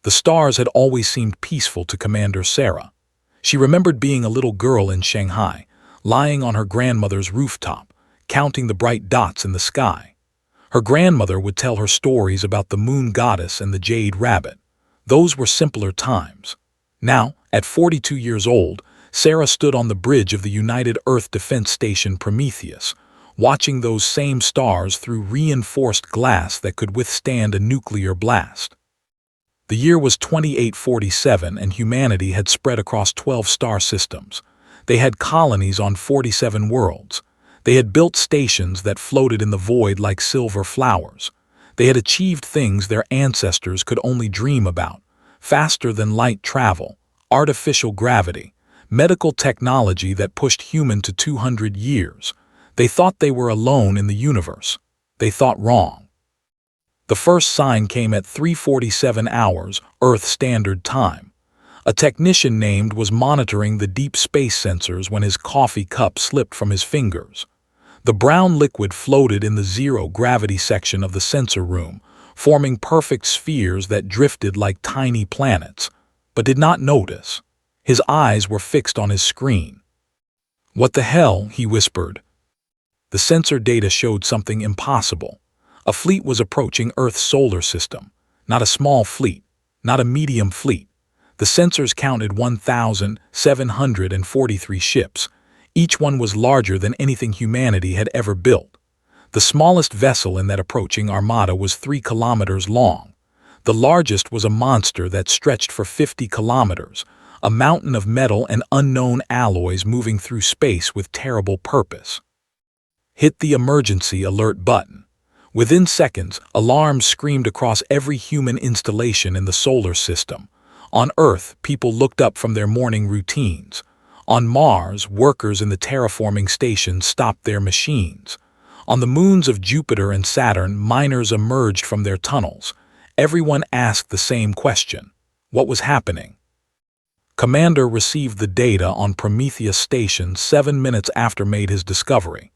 The stars had always seemed peaceful to Commander Sarah. She remembered being a little girl in Shanghai, lying on her grandmother's rooftop, counting the bright dots in the sky. Her grandmother would tell her stories about the moon goddess and the jade rabbit. Those were simpler times. Now, at 42 years old, Sarah stood on the bridge of the United Earth Defense Station Prometheus, watching those same stars through reinforced glass that could withstand a nuclear blast. The year was 2847 and humanity had spread across 12 star systems. They had colonies on 47 worlds. They had built stations that floated in the void like silver flowers. They had achieved things their ancestors could only dream about: faster than light travel, artificial gravity, medical technology that pushed human to 200 years. They thought they were alone in the universe. They thought wrong. The first sign came at 3:47 hours, Earth Standard Time. A technician named was monitoring the deep space sensors when his coffee cup slipped from his fingers. The brown liquid floated in the zero-gravity section of the sensor room, forming perfect spheres that drifted like tiny planets, but did not notice. His eyes were fixed on his screen. "What the hell?" he whispered. The sensor data showed something impossible. A fleet was approaching Earth's solar system. Not a small fleet, not a medium fleet. The sensors counted 1,743 ships. Each one was larger than anything humanity had ever built. The smallest vessel in that approaching armada was 3 kilometers long. The largest was a monster that stretched for 50 kilometers, a mountain of metal and unknown alloys moving through space with terrible purpose. Hit the emergency alert button. Within seconds, alarms screamed across every human installation in the solar system. On Earth, people looked up from their morning routines. On Mars, workers in the terraforming stations stopped their machines. On the moons of Jupiter and Saturn, miners emerged from their tunnels. Everyone asked the same question: what was happening? Commander received the data on Prometheus Station 7 minutes after made his discovery.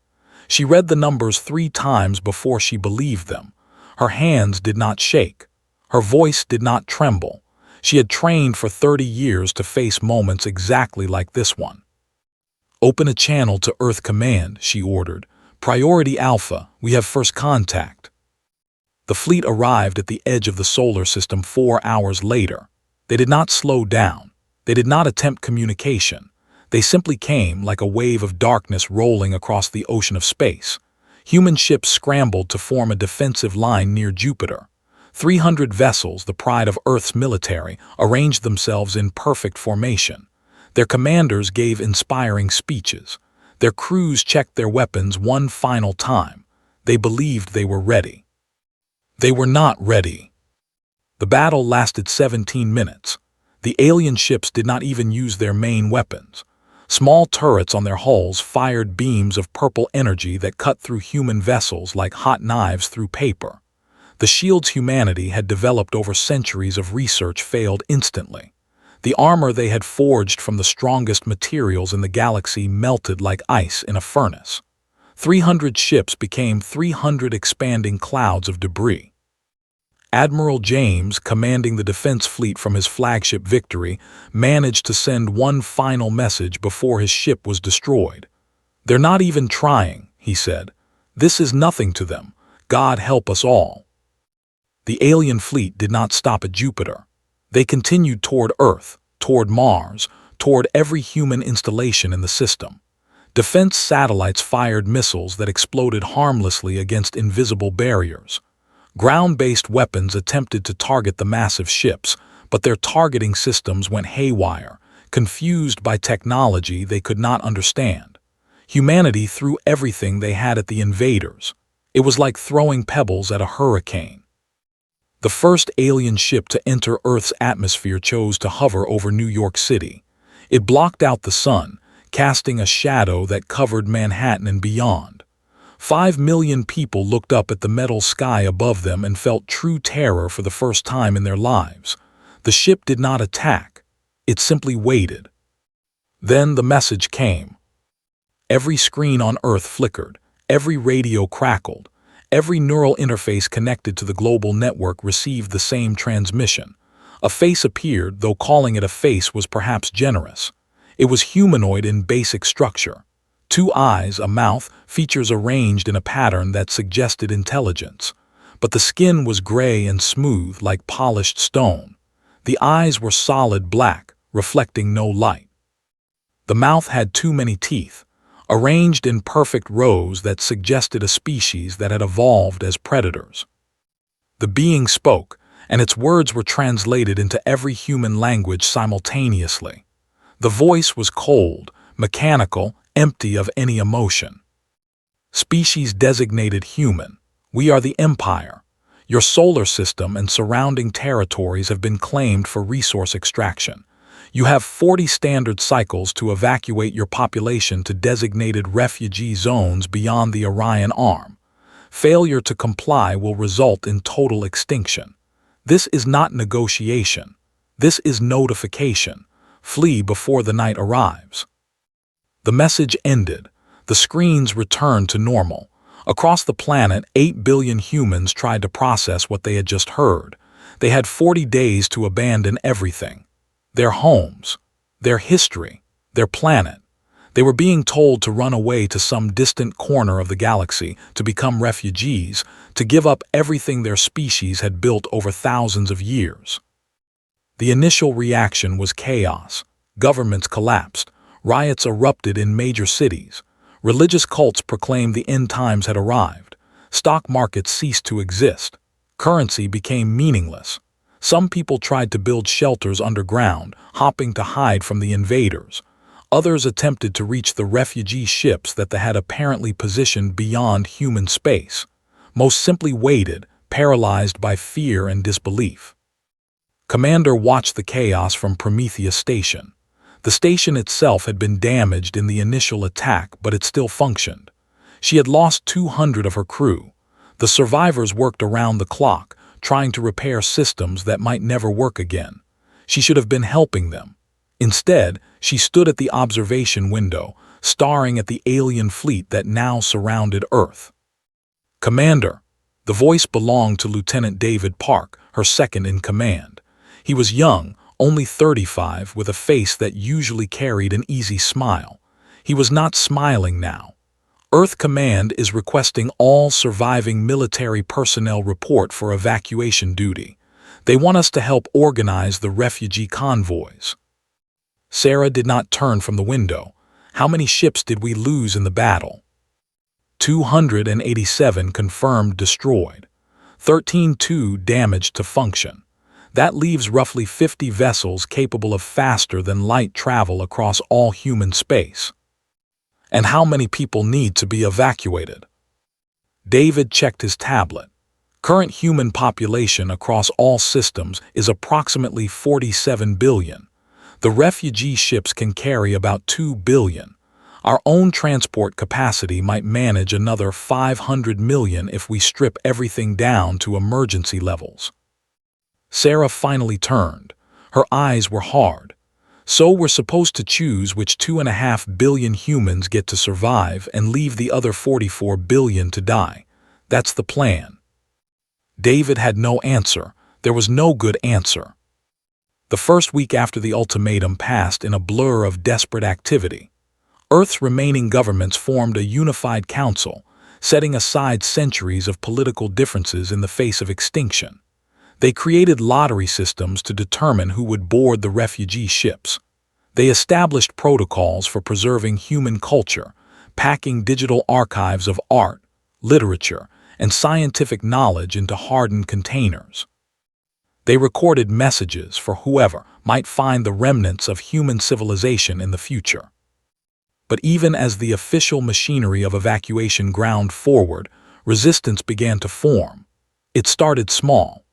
She read the numbers 3 times before she believed them. Her hands did not shake. Her voice did not tremble. She had trained for 30 years to face moments exactly like this one. "Open a channel to Earth Command," she ordered. "Priority Alpha, we have first contact." The fleet arrived at the edge of the solar system 4 hours later. They did not slow down. They did not attempt communication. They simply came like a wave of darkness rolling across the ocean of space. Human ships scrambled to form a defensive line near Jupiter. 300 vessels, the pride of Earth's military, arranged themselves in perfect formation. Their commanders gave inspiring speeches. Their crews checked their weapons one final time. They believed they were ready. They were not ready. The battle lasted 17 minutes. The alien ships did not even use their main weapons. Small turrets on their hulls fired beams of purple energy that cut through human vessels like hot knives through paper. The shields humanity had developed over centuries of research failed instantly. The armor they had forged from the strongest materials in the galaxy melted like ice in a furnace. 300 ships became 300 expanding clouds of debris. Admiral James, commanding the defense fleet from his flagship Victory, managed to send one final message before his ship was destroyed. "They're not even trying," he said. "This is nothing to them. God help us all." The alien fleet did not stop at Jupiter. They continued toward Earth, toward Mars, toward every human installation in the system. Defense satellites fired missiles that exploded harmlessly against invisible barriers. Ground-based weapons attempted to target the massive ships, but their targeting systems went haywire, confused by technology they could not understand. Humanity threw everything they had at the invaders. It was like throwing pebbles at a hurricane. The first alien ship to enter Earth's atmosphere chose to hover over New York City. It blocked out the sun, casting a shadow that covered Manhattan and beyond. 5 million people looked up at the metal sky above them and felt true terror for the first time in their lives. The ship did not attack. It simply waited. Then the message came. Every screen on Earth flickered. Every radio crackled. Every neural interface connected to the global network received the same transmission. A face appeared, though calling it a face was perhaps generous. It was humanoid in basic structure. 2 eyes, a mouth, features arranged in a pattern that suggested intelligence. But the skin was gray and smooth like polished stone. The eyes were solid black, reflecting no light. The mouth had too many teeth, arranged in perfect rows that suggested a species that had evolved as predators. The being spoke, and its words were translated into every human language simultaneously. The voice was cold, mechanical, empty of any emotion. Species designated human. We are the Empire. Your solar system and surrounding territories have been claimed for resource extraction. You have 40 standard cycles to evacuate your population to designated refugee zones beyond the Orion Arm. Failure to comply will result in total extinction. This is not negotiation. This is notification. Flee before the night arrives. The message ended. The screens returned to normal. Across the planet, 8 billion humans tried to process what they had just heard. They had 40 days to abandon everything. Their homes, their history, their planet. They were being told to run away to some distant corner of the galaxy, to become refugees, to give up everything their species had built over thousands of years. The initial reaction was chaos. Governments collapsed. Riots erupted in major cities. Religious cults proclaimed the end times had arrived. Stock markets ceased to exist. Currency became meaningless. Some people tried to build shelters underground, hoping to hide from the invaders. Others attempted to reach the refugee ships that they had apparently positioned beyond human space. Most simply waited, paralyzed by fear and disbelief. Commander watched the chaos from Prometheus Station. The station itself had been damaged in the initial attack, but it still functioned. She had lost 200 of her crew. The survivors worked around the clock, trying to repair systems that might never work again. She should have been helping them. Instead, she stood at the observation window, staring at the alien fleet that now surrounded Earth. Commander. The voice belonged to Lieutenant David Park, her second in command. He was young, only 35, with a face that usually carried an easy smile. He was not smiling now. Earth Command is requesting all surviving military personnel report for evacuation duty. They want us to help organize the refugee convoys. Sarah did not turn from the window. How many ships did we lose in the battle? 287 confirmed destroyed. 13-2 damaged to function. That leaves roughly 50 vessels capable of faster-than-light travel across all human space. And how many people need to be evacuated? David checked his tablet. Current human population across all systems is approximately 47 billion. The refugee ships can carry about 2 billion. Our own transport capacity might manage another 500 million if we strip everything down to emergency levels. Sarah finally turned. Her eyes were hard. So we're supposed to choose which 2.5 billion humans get to survive and leave the other 44 billion to die. That's the plan. David had no answer. There was no good answer. The first week after the ultimatum passed in a blur of desperate activity. Earth's remaining governments formed a unified council, setting aside centuries of political differences in the face of extinction. They created lottery systems to determine who would board the refugee ships. They established protocols for preserving human culture, packing digital archives of art, literature, and scientific knowledge into hardened containers. They recorded messages for whoever might find the remnants of human civilization in the future. But even as the official machinery of evacuation ground forward, resistance began to form. It started small.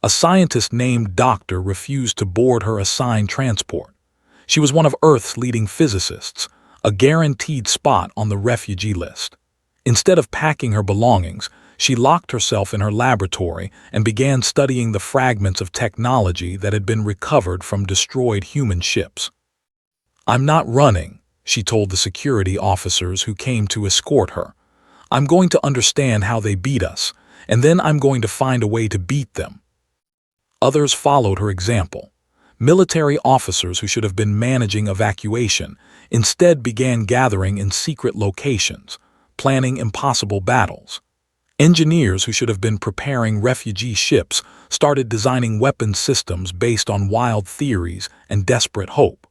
A scientist named Doctor refused to board her assigned transport. She was one of Earth's leading physicists, a guaranteed spot on the refugee list. Instead of packing her belongings, she locked herself in her laboratory and began studying the fragments of technology that had been recovered from destroyed human ships. "I'm not running," she told the security officers who came to escort her. "I'm going to understand how they beat us, and then I'm going to find a way to beat them." Others followed her example. Military officers who should have been managing evacuation instead began gathering in secret locations, planning impossible battles. Engineers who should have been preparing refugee ships started designing weapons systems based on wild theories and desperate hope.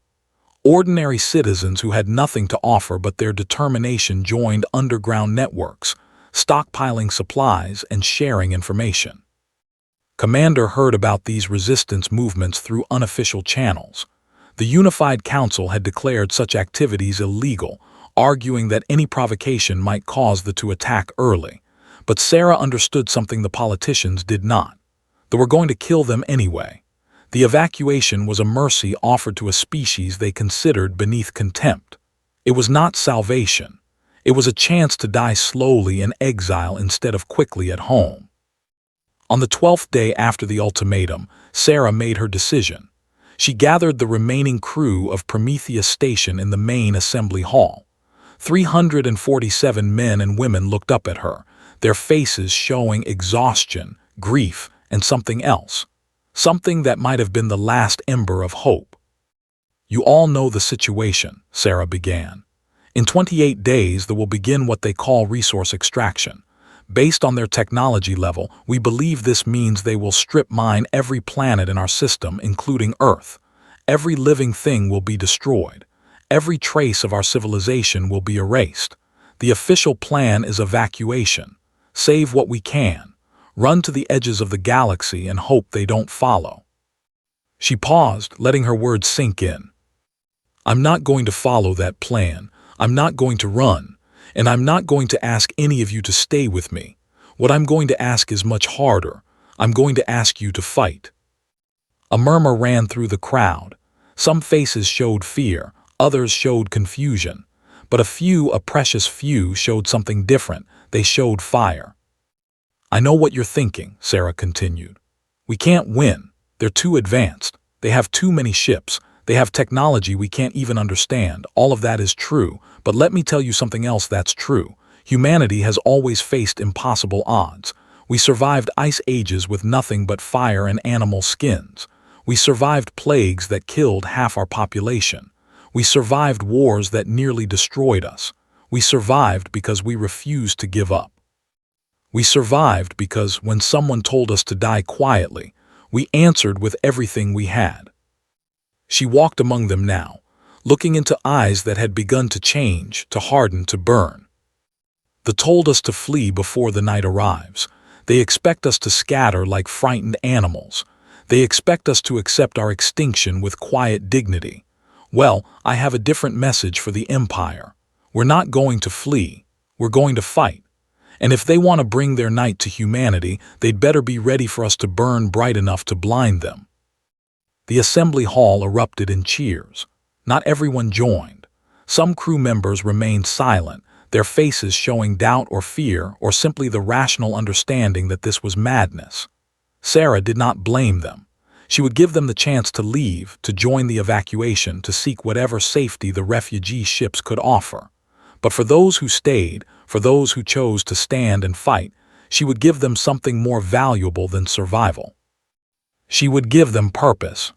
Ordinary citizens who had nothing to offer but their determination joined underground networks, stockpiling supplies and sharing information. Commander heard about these resistance movements through unofficial channels. The Unified Council had declared such activities illegal, arguing that any provocation might cause the to attack early. But Sarah understood something the politicians did not. They were going to kill them anyway. The evacuation was a mercy offered to a species they considered beneath contempt. It was not salvation. It was a chance to die slowly in exile instead of quickly at home. On the 12th day after the ultimatum, Sarah made her decision. She gathered the remaining crew of Prometheus Station in the main assembly hall. 347 men and women looked up at her, their faces showing exhaustion, grief, and something else. Something that might have been the last ember of hope. "You all know the situation," Sarah began. "In 28 days there will begin what they call resource extraction. Based on their technology level, we believe this means they will strip mine every planet in our system, including Earth. Every living thing will be destroyed. Every trace of our civilization will be erased. The official plan is evacuation. Save what we can. Run to the edges of the galaxy and hope they don't follow." She paused, letting her words sink in. "I'm not going to follow that plan. I'm not going to run. And I'm not going to ask any of you to stay with me. What I'm going to ask is much harder. I'm going to ask you to fight." A murmur ran through the crowd. Some faces showed fear, others showed confusion. But a precious few, showed something different. They showed fire. "I know what you're thinking," Sarah continued. "We can't win. They're too advanced. They have too many ships. They have technology we can't even understand. All of that is true, but let me tell you something else that's true. Humanity has always faced impossible odds. We survived ice ages with nothing but fire and animal skins. We survived plagues that killed half our population. We survived wars that nearly destroyed us. We survived because we refused to give up. We survived because when someone told us to die quietly, we answered with everything we had." She walked among them now, looking into eyes that had begun to change, to harden, to burn. "They told us to flee before the night arrives. They expect us to scatter like frightened animals. They expect us to accept our extinction with quiet dignity. Well, I have a different message for the Empire. We're not going to flee. We're going to fight. And if they want to bring their night to humanity, they'd better be ready for us to burn bright enough to blind them." The assembly hall erupted in cheers. Not everyone joined. Some crew members remained silent, their faces showing doubt or fear, or simply the rational understanding that this was madness. Sarah did not blame them. She would give them the chance to leave, to join the evacuation, to seek whatever safety the refugee ships could offer. But for those who stayed, for those who chose to stand and fight, she would give them something more valuable than survival. She would give them purpose.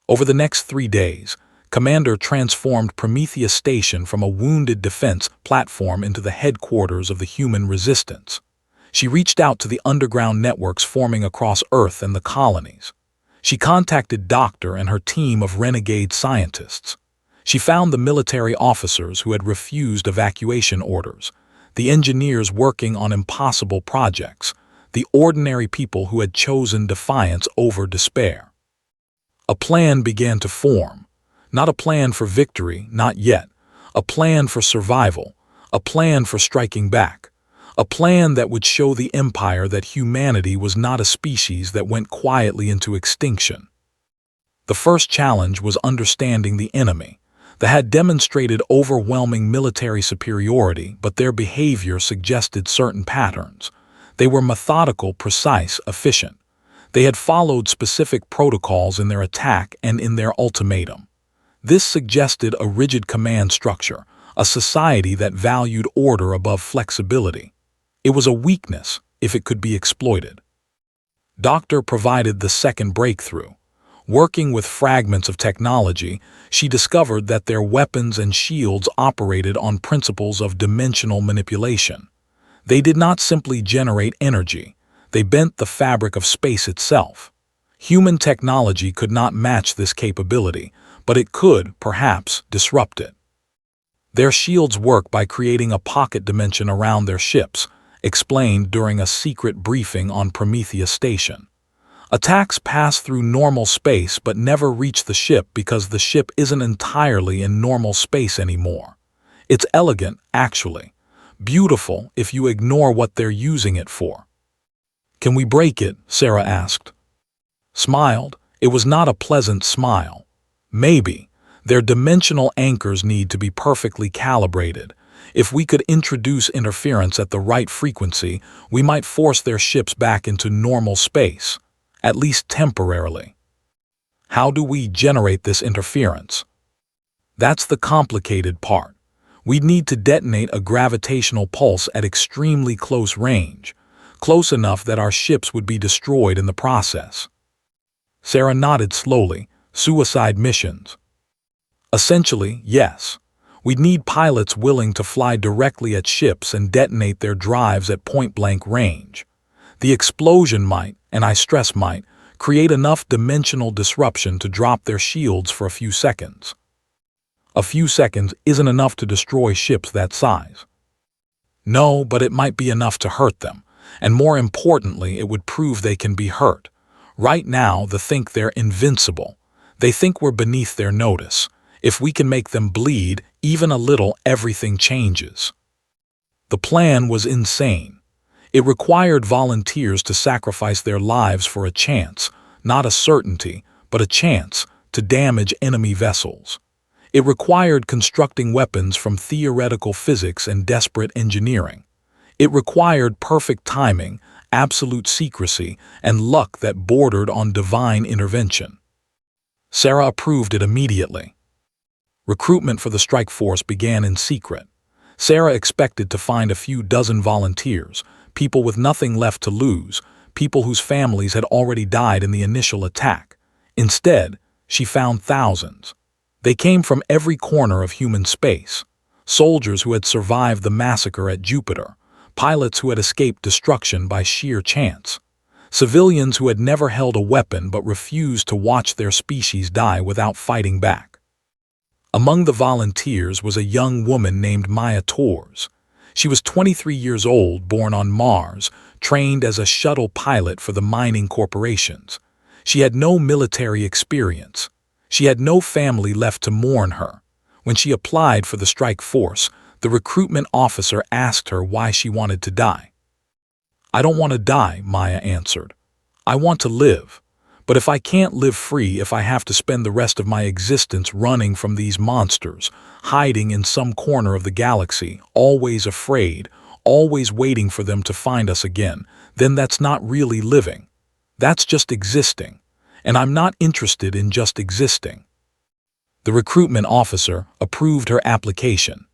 Over the next 3 days, Commander transformed Prometheus Station from a wounded defense platform into the headquarters of the human resistance. She reached out to the underground networks forming across Earth and the colonies. She contacted Doctor and her team of renegade scientists. She found the military officers who had refused evacuation orders, the engineers working on impossible projects, the ordinary people who had chosen defiance over despair. A plan began to form. Not a plan for victory, not yet. A plan for survival. A plan for striking back. A plan that would show the Empire that humanity was not a species that went quietly into extinction. The first challenge was understanding the enemy. They had demonstrated overwhelming military superiority, but their behavior suggested certain patterns. They were methodical, precise, efficient. They had followed specific protocols in their attack and in their ultimatum. This suggested a rigid command structure, a society that valued order above flexibility. It was a weakness if it could be exploited. Doctor provided the second breakthrough. Working with fragments of technology, she discovered that their weapons and shields operated on principles of dimensional manipulation. They did not simply generate energy, they bent the fabric of space itself. Human technology could not match this capability, but it could, perhaps, disrupt it. Their shields work by creating a pocket dimension around their ships, explained during a secret briefing on Prometheus Station. Attacks pass through normal space but never reach the ship because the ship isn't entirely in normal space anymore. It's elegant, actually. Beautiful if you ignore what they're using it for. "Can we break it?" Sarah asked. Smiled. It was not a pleasant smile. "Maybe. Their dimensional anchors need to be perfectly calibrated. If we could introduce interference at the right frequency, we might force their ships back into normal space, at least temporarily." How do we generate this interference? That's the complicated part. We'd need to detonate a gravitational pulse at extremely close range, close enough that our ships would be destroyed in the process. Sarah nodded slowly. Suicide missions. Essentially, yes. We'd need pilots willing to fly directly at ships and detonate their drives at point-blank range. The explosion might, and I stress might, create enough dimensional disruption to drop their shields for a few seconds. A few seconds isn't enough to destroy ships that size. No, but it might be enough to hurt them, and more importantly, it would prove they can be hurt. Right now, they think they're invincible. They think we're beneath their notice. If we can make them bleed, even a little, everything changes. The plan was insane. It required volunteers to sacrifice their lives for a chance, not a certainty, but a chance, to damage enemy vessels. It required constructing weapons from theoretical physics and desperate engineering. It required perfect timing, absolute secrecy, and luck that bordered on divine intervention. Sarah approved it immediately. Recruitment for the strike force began in secret. Sarah expected to find a few dozen volunteers, people with nothing left to lose, people whose families had already died in the initial attack. Instead, she found thousands. They came from every corner of human space. Soldiers who had survived the massacre at Jupiter, pilots who had escaped destruction by sheer chance, civilians who had never held a weapon but refused to watch their species die without fighting back. Among the volunteers was a young woman named Maya Torres. She was 23 years old, born on Mars, trained as a shuttle pilot for the mining corporations. She had no military experience. She had no family left to mourn her. When she applied for the strike force, the recruitment officer asked her why she wanted to die. "I don't want to die," Maya answered. "I want to live. But if I can't live free, if I have to spend the rest of my existence running from these monsters, hiding in some corner of the galaxy, always afraid, always waiting for them to find us again, then that's not really living. That's just existing. And I'm not interested in just existing." The recruitment officer approved her application.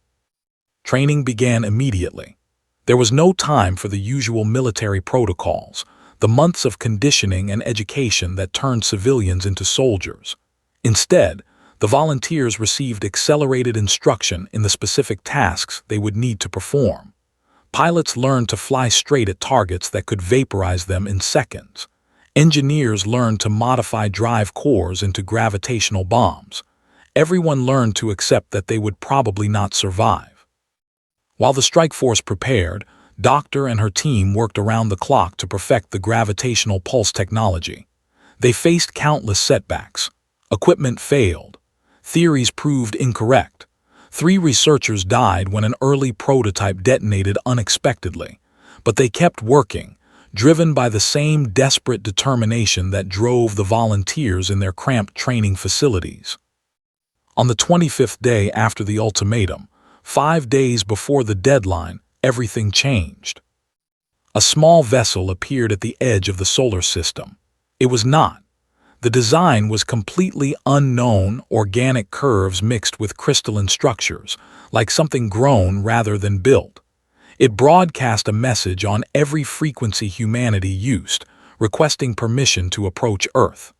Training began immediately. There was no time for the usual military protocols, the months of conditioning and education that turned civilians into soldiers. Instead, the volunteers received accelerated instruction in the specific tasks they would need to perform. Pilots learned to fly straight at targets that could vaporize them in seconds. Engineers learned to modify drive cores into gravitational bombs. Everyone learned to accept that they would probably not survive. While the strike force prepared, Doctor and her team worked around the clock to perfect the gravitational pulse technology. They faced countless setbacks. Equipment failed. Theories proved incorrect. 3 researchers died when an early prototype detonated unexpectedly. But they kept working, driven by the same desperate determination that drove the volunteers in their cramped training facilities. On the 25th day after the ultimatum, 5 days before the deadline, everything changed. A small vessel appeared at the edge of the solar system. It was not. The design was completely unknown, organic curves mixed with crystalline structures, like something grown rather than built. It broadcast a message on every frequency humanity used, requesting permission to approach Earth.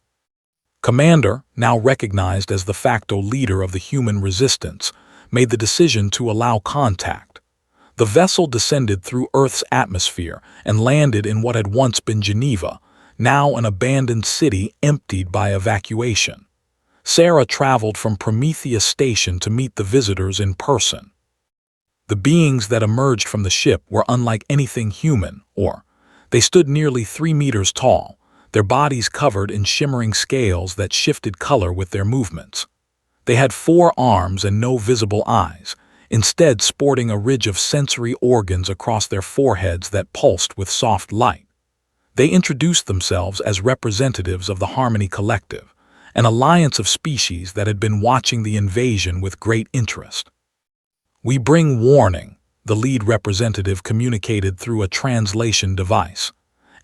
Commander, now recognized as the de facto leader of the human resistance, made the decision to allow contact. The vessel descended through Earth's atmosphere and landed in what had once been Geneva, now an abandoned city emptied by evacuation. Sarah traveled from Prometheus Station to meet the visitors in person. The beings that emerged from the ship were unlike anything human, they stood nearly 3 meters tall, their bodies covered in shimmering scales that shifted color with their movements. They had 4 arms and no visible eyes, instead sporting a ridge of sensory organs across their foreheads that pulsed with soft light. They introduced themselves as representatives of the Harmony Collective, an alliance of species that had been watching the invasion with great interest. "We bring warning," the lead representative communicated through a translation device,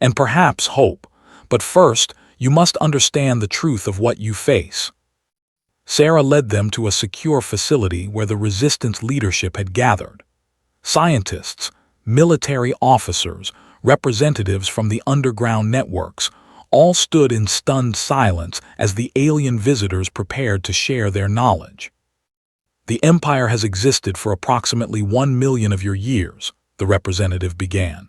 "and perhaps hope, but first you must understand the truth of what you face." Sarah led them to a secure facility where the resistance leadership had gathered. Scientists, military officers, representatives from the underground networks, all stood in stunned silence as the alien visitors prepared to share their knowledge. "The Empire has existed for approximately 1 million of your years," the representative began.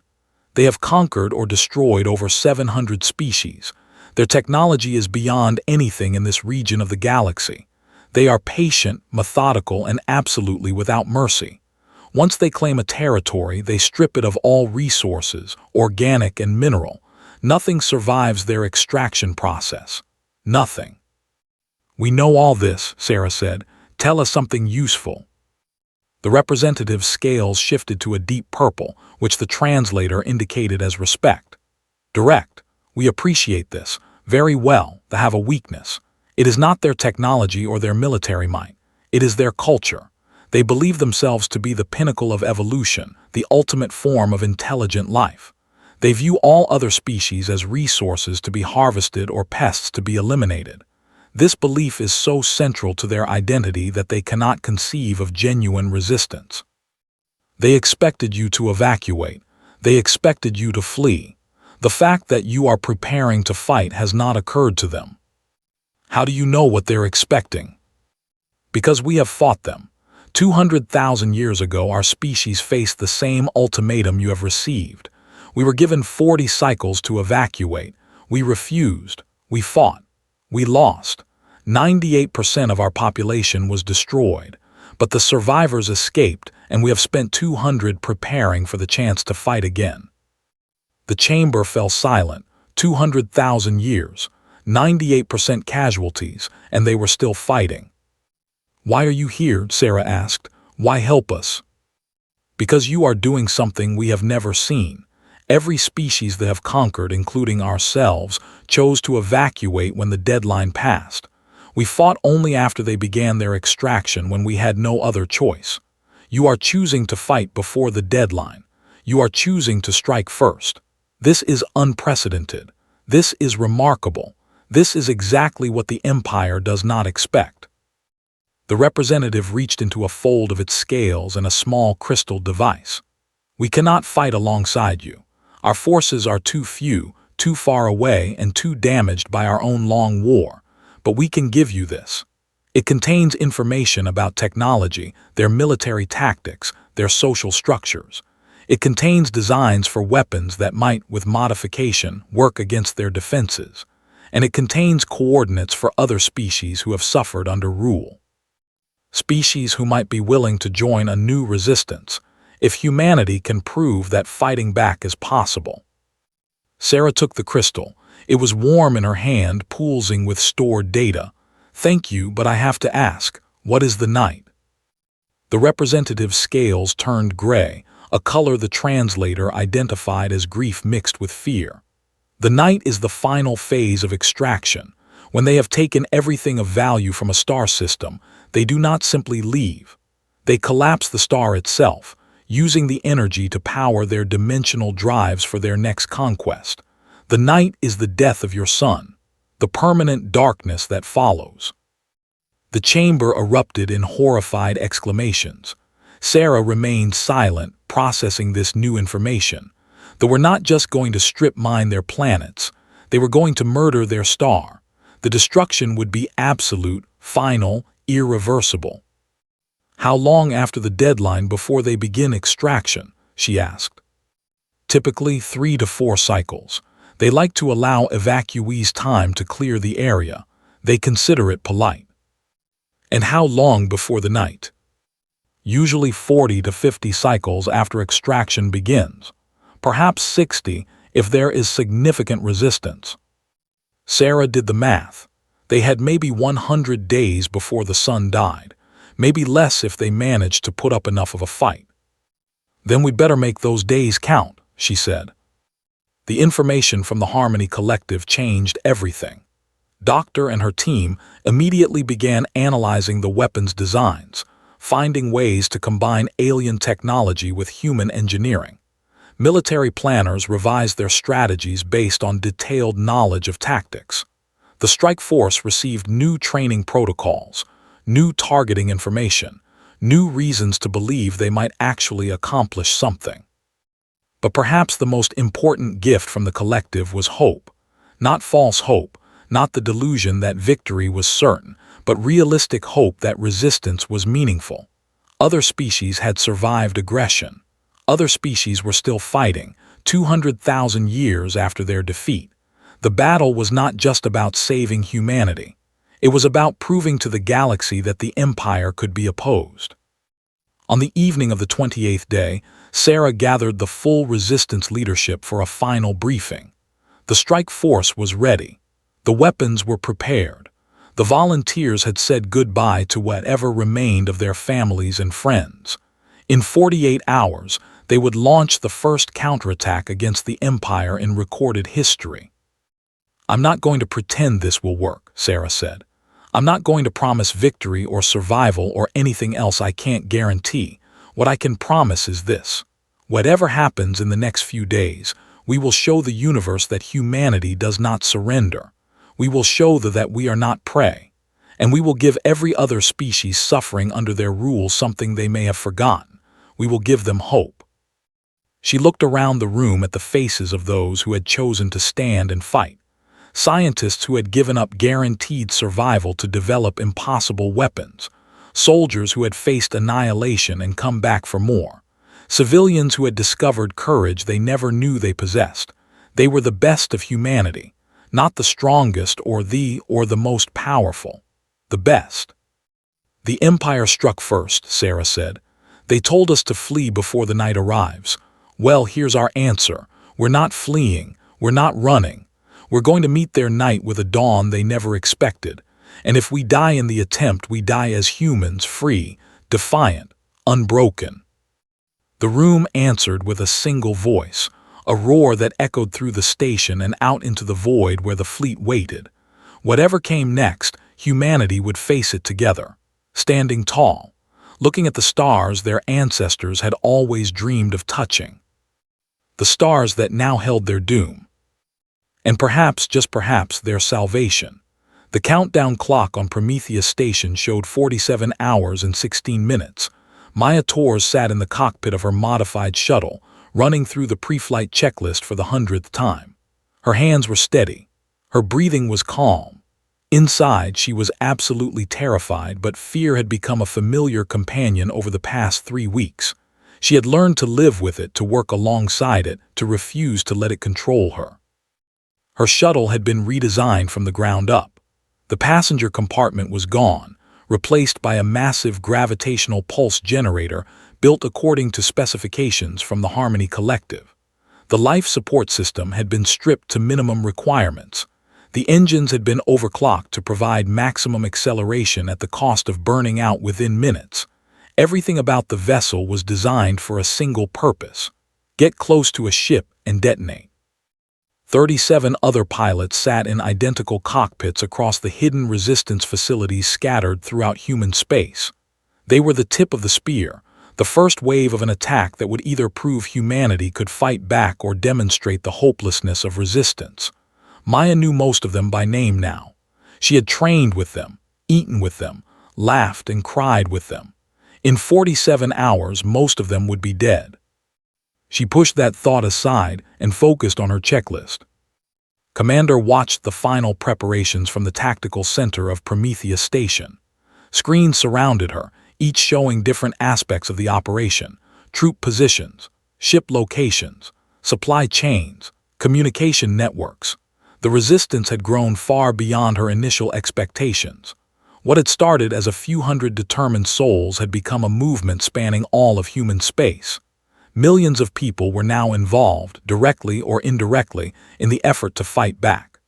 "They have conquered or destroyed over 700 species. Their technology is beyond anything in this region of the galaxy. They are patient, methodical, and absolutely without mercy. Once they claim a territory, they strip it of all resources, organic and mineral. Nothing survives their extraction process. Nothing." "We know all this," Sarah said. "Tell us something useful." The representative's scales shifted to a deep purple, which the translator indicated as respect. "Direct. We appreciate this. Very well, they have a weakness. It is not their technology or their military might. It is their culture. They believe themselves to be the pinnacle of evolution, the ultimate form of intelligent life. They view all other species as resources to be harvested or pests to be eliminated. This belief is so central to their identity that they cannot conceive of genuine resistance. They expected you to evacuate. They expected you to flee. The fact that you are preparing to fight has not occurred to them." "How do you know what they're expecting?" "Because we have fought them. 200,000 years ago, our species faced the same ultimatum you have received. We were given 40 cycles to evacuate. We refused. We fought. We lost. 98% of our population was destroyed, but the survivors escaped, and we have spent 200 preparing for the chance to fight again." The chamber fell silent. 200,000 years, 98% casualties, and they were still fighting. "Why are you here?" Sarah asked. "Why help us?" "Because you are doing something we have never seen. Every species they have conquered, including ourselves, chose to evacuate when the deadline passed. We fought only after they began their extraction when we had no other choice. You are choosing to fight before the deadline. You are choosing to strike first. This is unprecedented. This is remarkable. This is exactly what the Empire does not expect." The representative reached into a fold of its scales and a small crystal device. "We cannot fight alongside you. Our forces are too few, too far away, and too damaged by our own long war, but we can give you this. It contains information about technology, their military tactics, their social structures. It contains designs for weapons that might, with modification, work against their defenses. And it contains coordinates for other species who have suffered under rule. Species who might be willing to join a new resistance, if humanity can prove that fighting back is possible." Sarah took the crystal. It was warm in her hand, pulsing with stored data. "Thank you, but I have to ask, what is the night?" The representative's scales turned gray, a color the translator identified as grief mixed with fear. "The night is the final phase of extraction. When they have taken everything of value from a star system, they do not simply leave. They collapse the star itself, using the energy to power their dimensional drives for their next conquest. The night is the death of your sun, the permanent darkness that follows." The chamber erupted in horrified exclamations. Sarah remained silent, processing this new information. They were not just going to strip mine their planets, they were going to murder their star. The destruction would be absolute, final, irreversible. How long after the deadline before they begin extraction? She asked. Typically 3 to 4 cycles. They like to allow evacuees time to clear the area. They consider it polite. And how long before the night? Usually 40 to 50 cycles after extraction begins. Perhaps 60 if there is significant resistance. Sarah did the math. They had maybe 100 days before the sun died, maybe less if they managed to put up enough of a fight. Then we better make those days count, she said. The information from the Harmony Collective changed everything. Doctor and her team immediately began analyzing the weapons designs, finding ways to combine alien technology with human engineering. Military planners revised their strategies based on detailed knowledge of tactics. The strike force received new training protocols, new targeting information, new reasons to believe they might actually accomplish something. But perhaps the most important gift from the collective was hope. Not false hope, not the delusion that victory was certain, but realistic hope that resistance was meaningful. Other species had survived aggression. Other species were still fighting, 200,000 years after their defeat. The battle was not just about saving humanity. It was about proving to the galaxy that the Empire could be opposed. On the evening of the 28th day, Sarah gathered the full resistance leadership for a final briefing. The strike force was ready. The weapons were prepared. The volunteers had said goodbye to whatever remained of their families and friends. In 48 hours, they would launch the first counterattack against the Empire in recorded history. I'm not going to pretend this will work, Sarah said. I'm not going to promise victory or survival or anything else I can't guarantee. What I can promise is this. Whatever happens in the next few days, we will show the universe that humanity does not surrender. We will show that we are not prey. And we will give every other species suffering under their rule something they may have forgotten. We will give them hope. She looked around the room at the faces of those who had chosen to stand and fight. Scientists who had given up guaranteed survival to develop impossible weapons. Soldiers who had faced annihilation and come back for more. Civilians who had discovered courage they never knew they possessed. They were the best of humanity, not the strongest or the most powerful. The best. The Empire struck first, Sarah said. They told us to flee before the night arrives. Well, here's our answer. We're not fleeing. We're not running. We're going to meet their night with a dawn they never expected. And if we die in the attempt, we die as humans, free, defiant, unbroken. The room answered with a single voice, a roar that echoed through the station and out into the void where the fleet waited. Whatever came next, humanity would face it together, standing tall, looking at the stars their ancestors had always dreamed of touching. The stars that now held their doom. And perhaps, just perhaps, their salvation. The countdown clock on Prometheus Station showed 47 hours and 16 minutes. Maya Torres sat in the cockpit of her modified shuttle, running through the pre-flight checklist for the 100th time. Her hands were steady. Her breathing was calm. Inside, she was absolutely terrified, but fear had become a familiar companion over the past 3 weeks. She had learned to live with it, to work alongside it, to refuse to let it control her. Her shuttle had been redesigned from the ground up. The passenger compartment was gone, replaced by a massive gravitational pulse generator built according to specifications from the Harmony Collective. The life support system had been stripped to minimum requirements. The engines had been overclocked to provide maximum acceleration at the cost of burning out within minutes. Everything about the vessel was designed for a single purpose: get close to a ship and detonate. 37 other pilots sat in identical cockpits across the hidden resistance facilities scattered throughout human space. They were the tip of the spear, the first wave of an attack that would either prove humanity could fight back or demonstrate the hopelessness of resistance. Maya knew most of them by name now. She had trained with them, eaten with them, laughed and cried with them. In 47 hours, most of them would be dead. She pushed that thought aside and focused on her checklist. Commander watched the final preparations from the tactical center of Prometheus Station. Screens surrounded her, each showing different aspects of the operation: troop positions, ship locations, supply chains, communication networks. The resistance had grown far beyond her initial expectations. What had started as a few hundred determined souls had become a movement spanning all of human space. Millions of people were now involved, directly or indirectly, in the effort to fight back.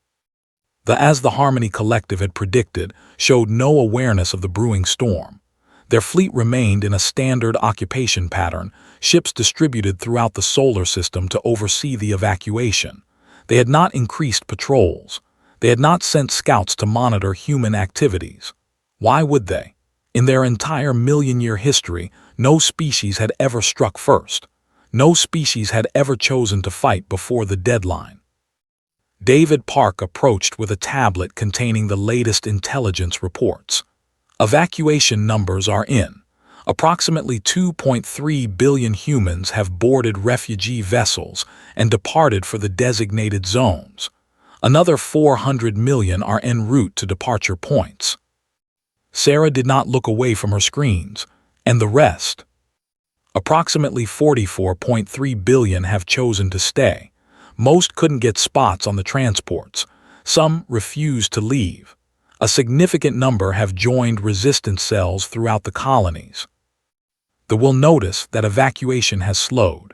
As the Harmony Collective had predicted, showed no awareness of the brewing storm. Their fleet remained in a standard occupation pattern, ships distributed throughout the solar system to oversee the evacuation. They had not increased patrols. They had not sent scouts to monitor human activities. Why would they? In their entire million-year history, no species had ever struck first. No species had ever chosen to fight before the deadline. David Park approached with a tablet containing the latest intelligence reports. Evacuation numbers are in. Approximately 2.3 billion humans have boarded refugee vessels and departed for the designated zones. Another 400 million are en route to departure points. Sarah did not look away from her screens. And the rest? Approximately 44.3 billion have chosen to stay. Most couldn't get spots on the transports. Some refused to leave. A significant number have joined resistance cells throughout the colonies. We'll notice that evacuation has slowed.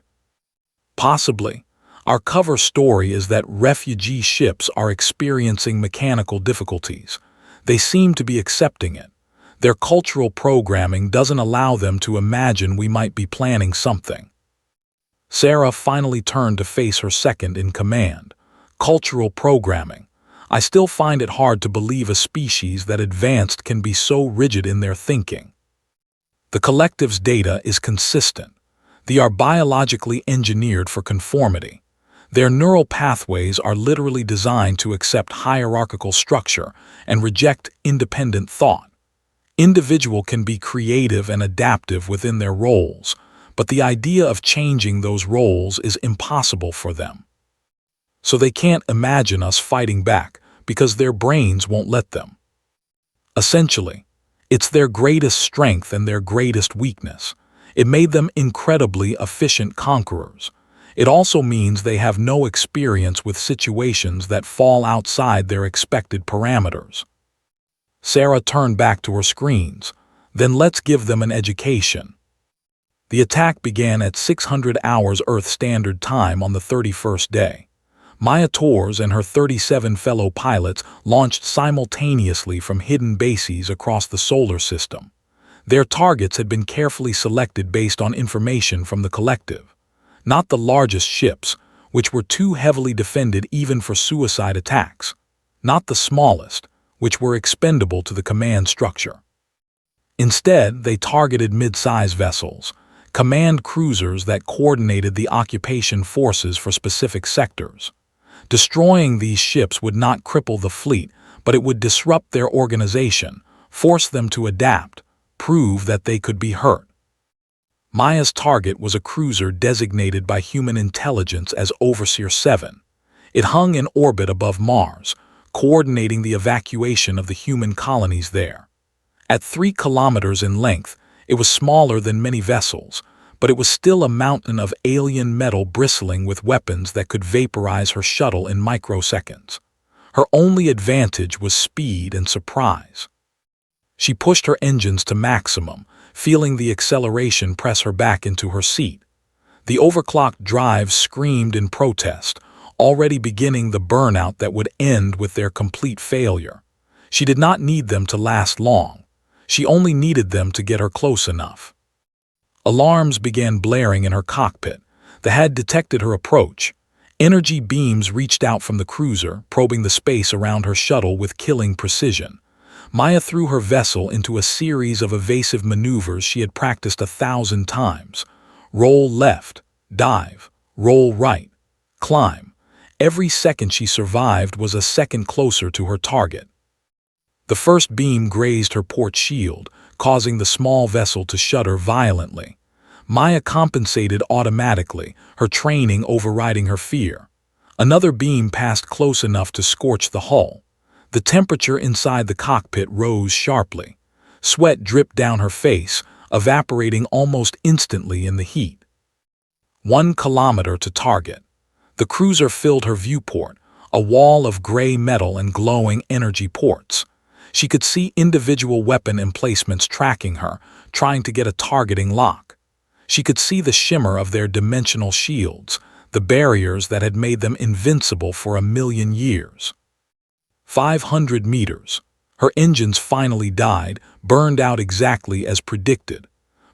Possibly. Our cover story is that refugee ships are experiencing mechanical difficulties. They seem to be accepting it. Their cultural programming doesn't allow them to imagine we might be planning something. Sarah finally turned to face her second in command. Cultural programming. I still find it hard to believe a species that advanced can be so rigid in their thinking. The collective's data is consistent. They are biologically engineered for conformity. Their neural pathways are literally designed to accept hierarchical structure and reject independent thought. Individuals can be creative and adaptive within their roles, but the idea of changing those roles is impossible for them. So they can't imagine us fighting back because their brains won't let them. Essentially, it's their greatest strength and their greatest weakness. It made them incredibly efficient conquerors. It also means they have no experience with situations that fall outside their expected parameters. Sarah turned back to her screens. Then let's give them an education. The attack began at 600 hours Earth Standard Time on the 31st day. Maya Torres and her 37 fellow pilots launched simultaneously from hidden bases across the solar system. Their targets had been carefully selected based on information from the collective. Not the largest ships, which were too heavily defended even for suicide attacks. Not the smallest, which were expendable to the command structure. Instead, they targeted mid-size vessels, command cruisers that coordinated the occupation forces for specific sectors. Destroying these ships would not cripple the fleet, but it would disrupt their organization, force them to adapt, prove that they could be hurt. Maya's target was a cruiser designated by human intelligence as Overseer 7. It hung in orbit above Mars, coordinating the evacuation of the human colonies there. At 3 kilometers in length, it was smaller than many vessels, but it was still a mountain of alien metal bristling with weapons that could vaporize her shuttle in microseconds. Her only advantage was speed and surprise. She pushed her engines to maximum, feeling the acceleration press her back into her seat. The overclocked drive screamed in protest, already beginning the burnout that would end with their complete failure. She did not need them to last long. She only needed them to get her close enough. Alarms began blaring in her cockpit. They had detected her approach. Energy beams reached out from the cruiser, probing the space around her shuttle with killing precision. Maya threw her vessel into a series of evasive maneuvers she had practiced 1,000 times. Roll left, dive, roll right, climb. Every second she survived was a second closer to her target. The first beam grazed her port shield, causing the small vessel to shudder violently. Maya compensated automatically, her training overriding her fear. Another beam passed close enough to scorch the hull. The temperature inside the cockpit rose sharply. Sweat dripped down her face, evaporating almost instantly in the heat. 1 kilometer to target. The cruiser filled her viewport, a wall of gray metal and glowing energy ports. She could see individual weapon emplacements tracking her, trying to get a targeting lock. She could see the shimmer of their dimensional shields, the barriers that had made them invincible for 1,000,000 years. 500 meters. Her engines finally died, burned out exactly as predicted.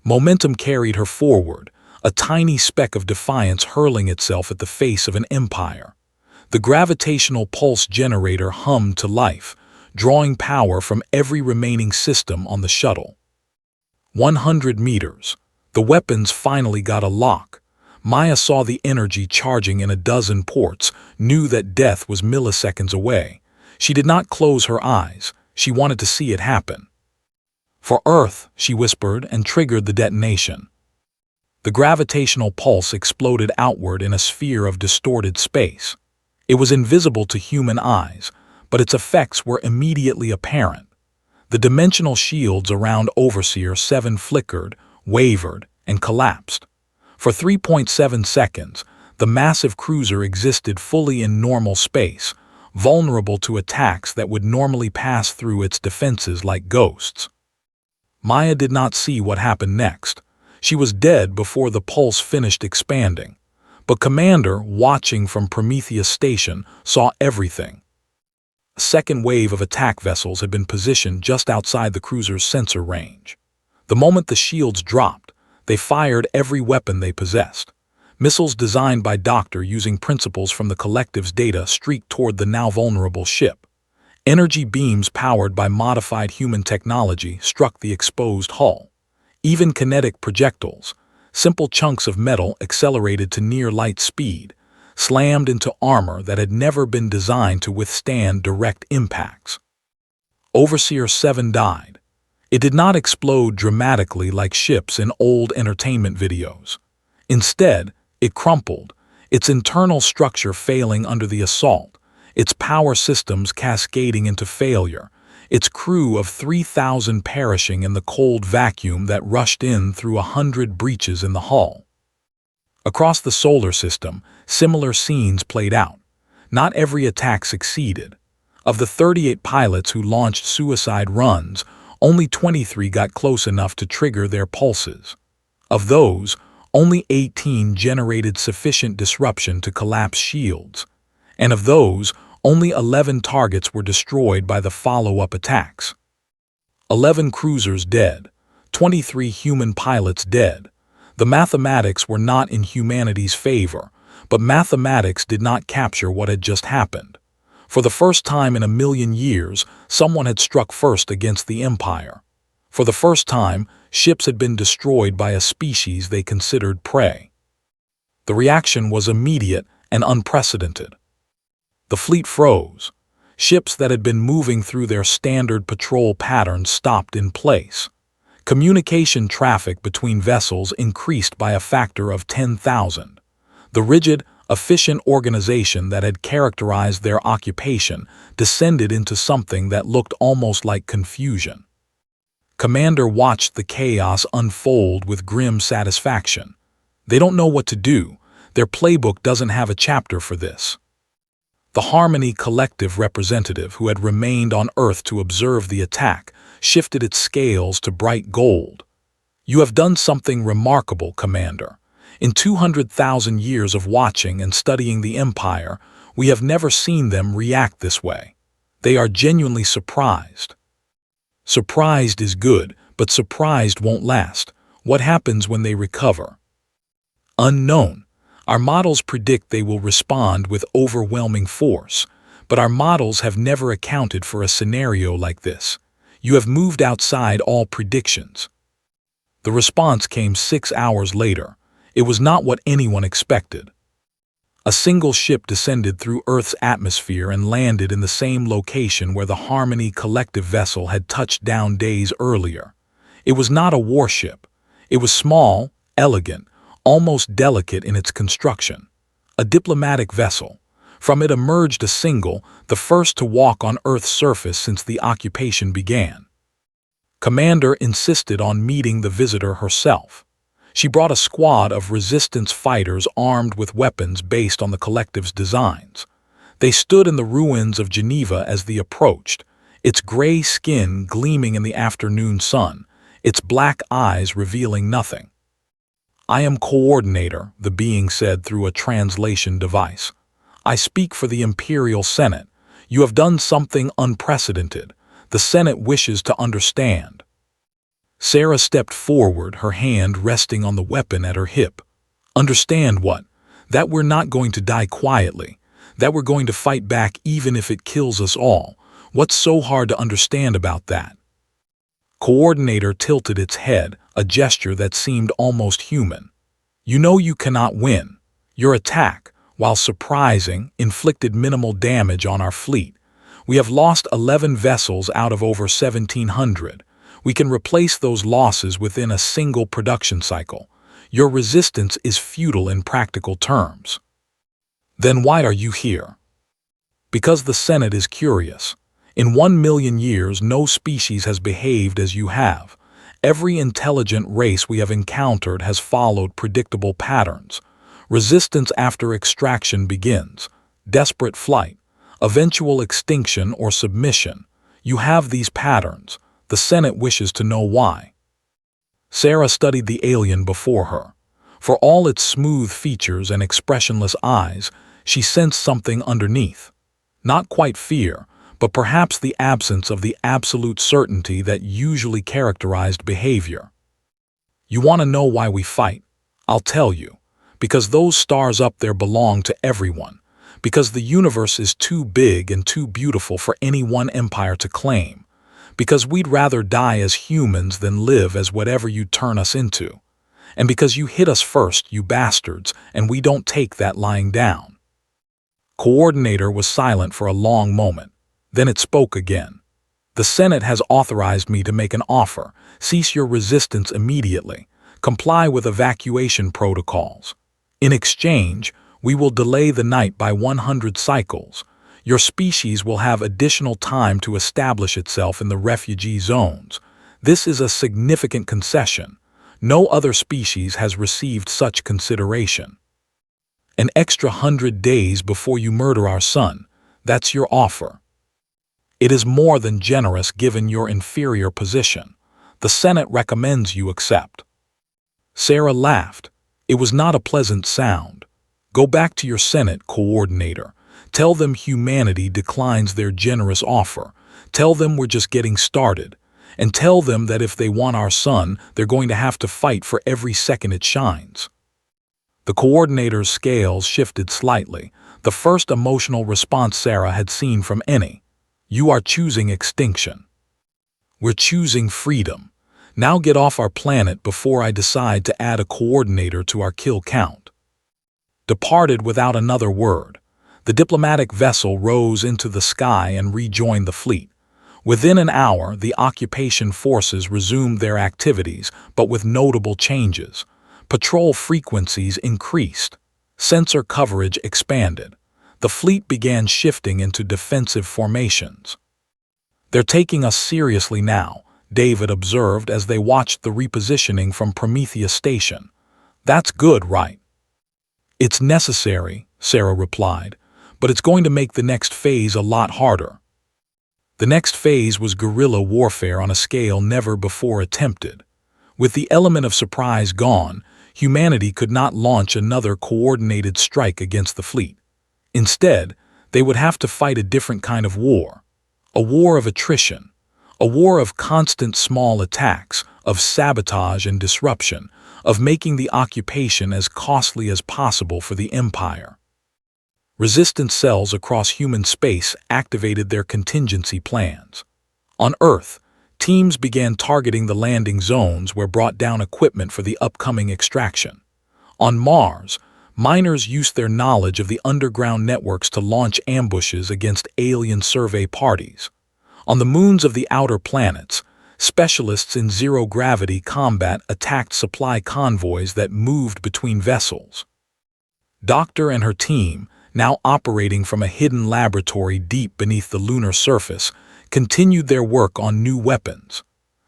Momentum carried her forward, a tiny speck of defiance hurling itself at the face of an empire. The gravitational pulse generator hummed to life, drawing power from every remaining system on the shuttle. 100 meters. The weapons finally got a lock. Maya saw the energy charging in a dozen ports, knew that death was milliseconds away. She did not close her eyes. She wanted to see it happen. "For Earth," she whispered and triggered the detonation. The gravitational pulse exploded outward in a sphere of distorted space. It was invisible to human eyes, but its effects were immediately apparent. The dimensional shields around Overseer 7 flickered, wavered, and collapsed. For 3.7 seconds, the massive cruiser existed fully in normal space, vulnerable to attacks that would normally pass through its defenses like ghosts. Maya did not see what happened next. She was dead before the pulse finished expanding. But Commander, watching from Prometheus Station, saw everything. A second wave of attack vessels had been positioned just outside the cruiser's sensor range. The moment the shields dropped, they fired every weapon they possessed. Missiles designed by Doctor using principles from the collective's data streaked toward the now vulnerable ship. Energy beams powered by modified human technology struck the exposed hull. Even kinetic projectiles, simple chunks of metal accelerated to near light speed, slammed into armor that had never been designed to withstand direct impacts. Overseer 7 died. It did not explode dramatically like ships in old entertainment videos. Instead, it crumpled, its internal structure failing under the assault, its power systems cascading into failure, its crew of 3,000 perishing in the cold vacuum that rushed in through 100 breaches in the hull. Across the solar system, similar scenes played out. Not every attack succeeded. Of the 38 pilots who launched suicide runs, only 23 got close enough to trigger their pulses. Of those, only 18 generated sufficient disruption to collapse shields. And of those, only 11 targets were destroyed by the follow-up attacks. 11 cruisers dead, 23 human pilots dead. The mathematics were not in humanity's favor, but mathematics did not capture what had just happened. For the first time in 1,000,000 years, someone had struck first against the Empire. For the first time, ships had been destroyed by a species they considered prey. The reaction was immediate and unprecedented. The fleet froze. Ships that had been moving through their standard patrol patterns stopped in place. Communication traffic between vessels increased by a factor of 10,000. The rigid, efficient organization that had characterized their occupation descended into something that looked almost like confusion. Commander watched the chaos unfold with grim satisfaction. They don't know what to do. Their playbook doesn't have a chapter for this. The Harmony Collective representative who had remained on Earth to observe the attack shifted its scales to bright gold. "You have done something remarkable, Commander. In 200,000 years of watching and studying the Empire, we have never seen them react this way. They are genuinely surprised." Surprised is good, but surprised won't last. What happens when they recover? Unknown. Our models predict they will respond with overwhelming force, but our models have never accounted for a scenario like this. You have moved outside all predictions. The response came 6 hours later. It was not what anyone expected. A single ship descended through Earth's atmosphere and landed in the same location where the Harmony Collective vessel had touched down days earlier. It was not a warship. It was small, elegant, almost delicate in its construction. A diplomatic vessel. From it emerged a single, the first to walk on Earth's surface since the occupation began. Commander insisted on meeting the visitor herself. She brought a squad of resistance fighters armed with weapons based on the collective's designs. They stood in the ruins of Geneva as they approached, its gray skin gleaming in the afternoon sun, its black eyes revealing nothing. "I am coordinator," the being said through a translation device. "I speak for the Imperial Senate. You have done something unprecedented. The Senate wishes to understand." Sarah stepped forward, her hand resting on the weapon at her hip. "Understand what? That we're not going to die quietly. That we're going to fight back even if it kills us all. What's so hard to understand about that?" Coordinator tilted its head, a gesture that seemed almost human. "You know you cannot win. Your attack, while surprising, inflicted minimal damage on our fleet. We have lost 11 vessels out of over 1,700. We can replace those losses within a single production cycle. Your resistance is futile in practical terms." "Then why are you here?" "Because the Senate is curious. In 1 million years, no species has behaved as you have. Every intelligent race we have encountered has followed predictable patterns. Resistance after extraction begins. Desperate flight. Eventual extinction or submission. You have these patterns. The Senate wishes to know why." Sarah studied the alien before her. For all its smooth features and expressionless eyes, she sensed something underneath. Not quite fear, but perhaps the absence of the absolute certainty that usually characterized behavior. "You want to know why we fight? I'll tell you. Because those stars up there belong to everyone. Because the universe is too big and too beautiful for any one empire to claim. Because we'd rather die as humans than live as whatever you turn us into. And because you hit us first, you bastards, and we don't take that lying down." Coordinator was silent for a long moment. Then it spoke again. "The Senate has authorized me to make an offer. Cease your resistance immediately. Comply with evacuation protocols. In exchange, we will delay the night by 100 cycles. Your species will have additional time to establish itself in the refugee zones. This is a significant concession. No other species has received such consideration. An extra 100 days before you murder our son. That's your offer. It is more than generous given your inferior position. The Senate recommends you accept." Sarah laughed. It was not a pleasant sound. "Go back to your Senate, Coordinator. Tell them humanity declines their generous offer. Tell them we're just getting started. And tell them that if they want our son, they're going to have to fight for every second it shines." The Coordinator's scales shifted slightly, the first emotional response Sarah had seen from any. "You are choosing extinction." "We're choosing freedom. Now get off our planet before I decide to add a coordinator to our kill count." Departed without another word, the diplomatic vessel rose into the sky and rejoined the fleet. Within an hour, the occupation forces resumed their activities, but with notable changes. Patrol frequencies increased. Sensor coverage expanded. The fleet began shifting into defensive formations. "They're taking us seriously now," David observed as they watched the repositioning from Prometheus Station. "That's good, right?" "It's necessary," Sarah replied, "but it's going to make the next phase a lot harder." The next phase was guerrilla warfare on a scale never before attempted. With the element of surprise gone, humanity could not launch another coordinated strike against the fleet. Instead, they would have to fight a different kind of war. A war of attrition. A war of constant small attacks, of sabotage and disruption, of making the occupation as costly as possible for the Empire. Resistance cells across human space activated their contingency plans. On Earth, teams began targeting the landing zones where brought down equipment for the upcoming extraction. On Mars, miners used their knowledge of the underground networks to launch ambushes against alien survey parties. On the moons of the outer planets, Specialists in zero-gravity combat attacked supply convoys that moved between vessels. Doctor and her team, now operating from a hidden laboratory deep beneath the lunar surface, continued their work on new weapons.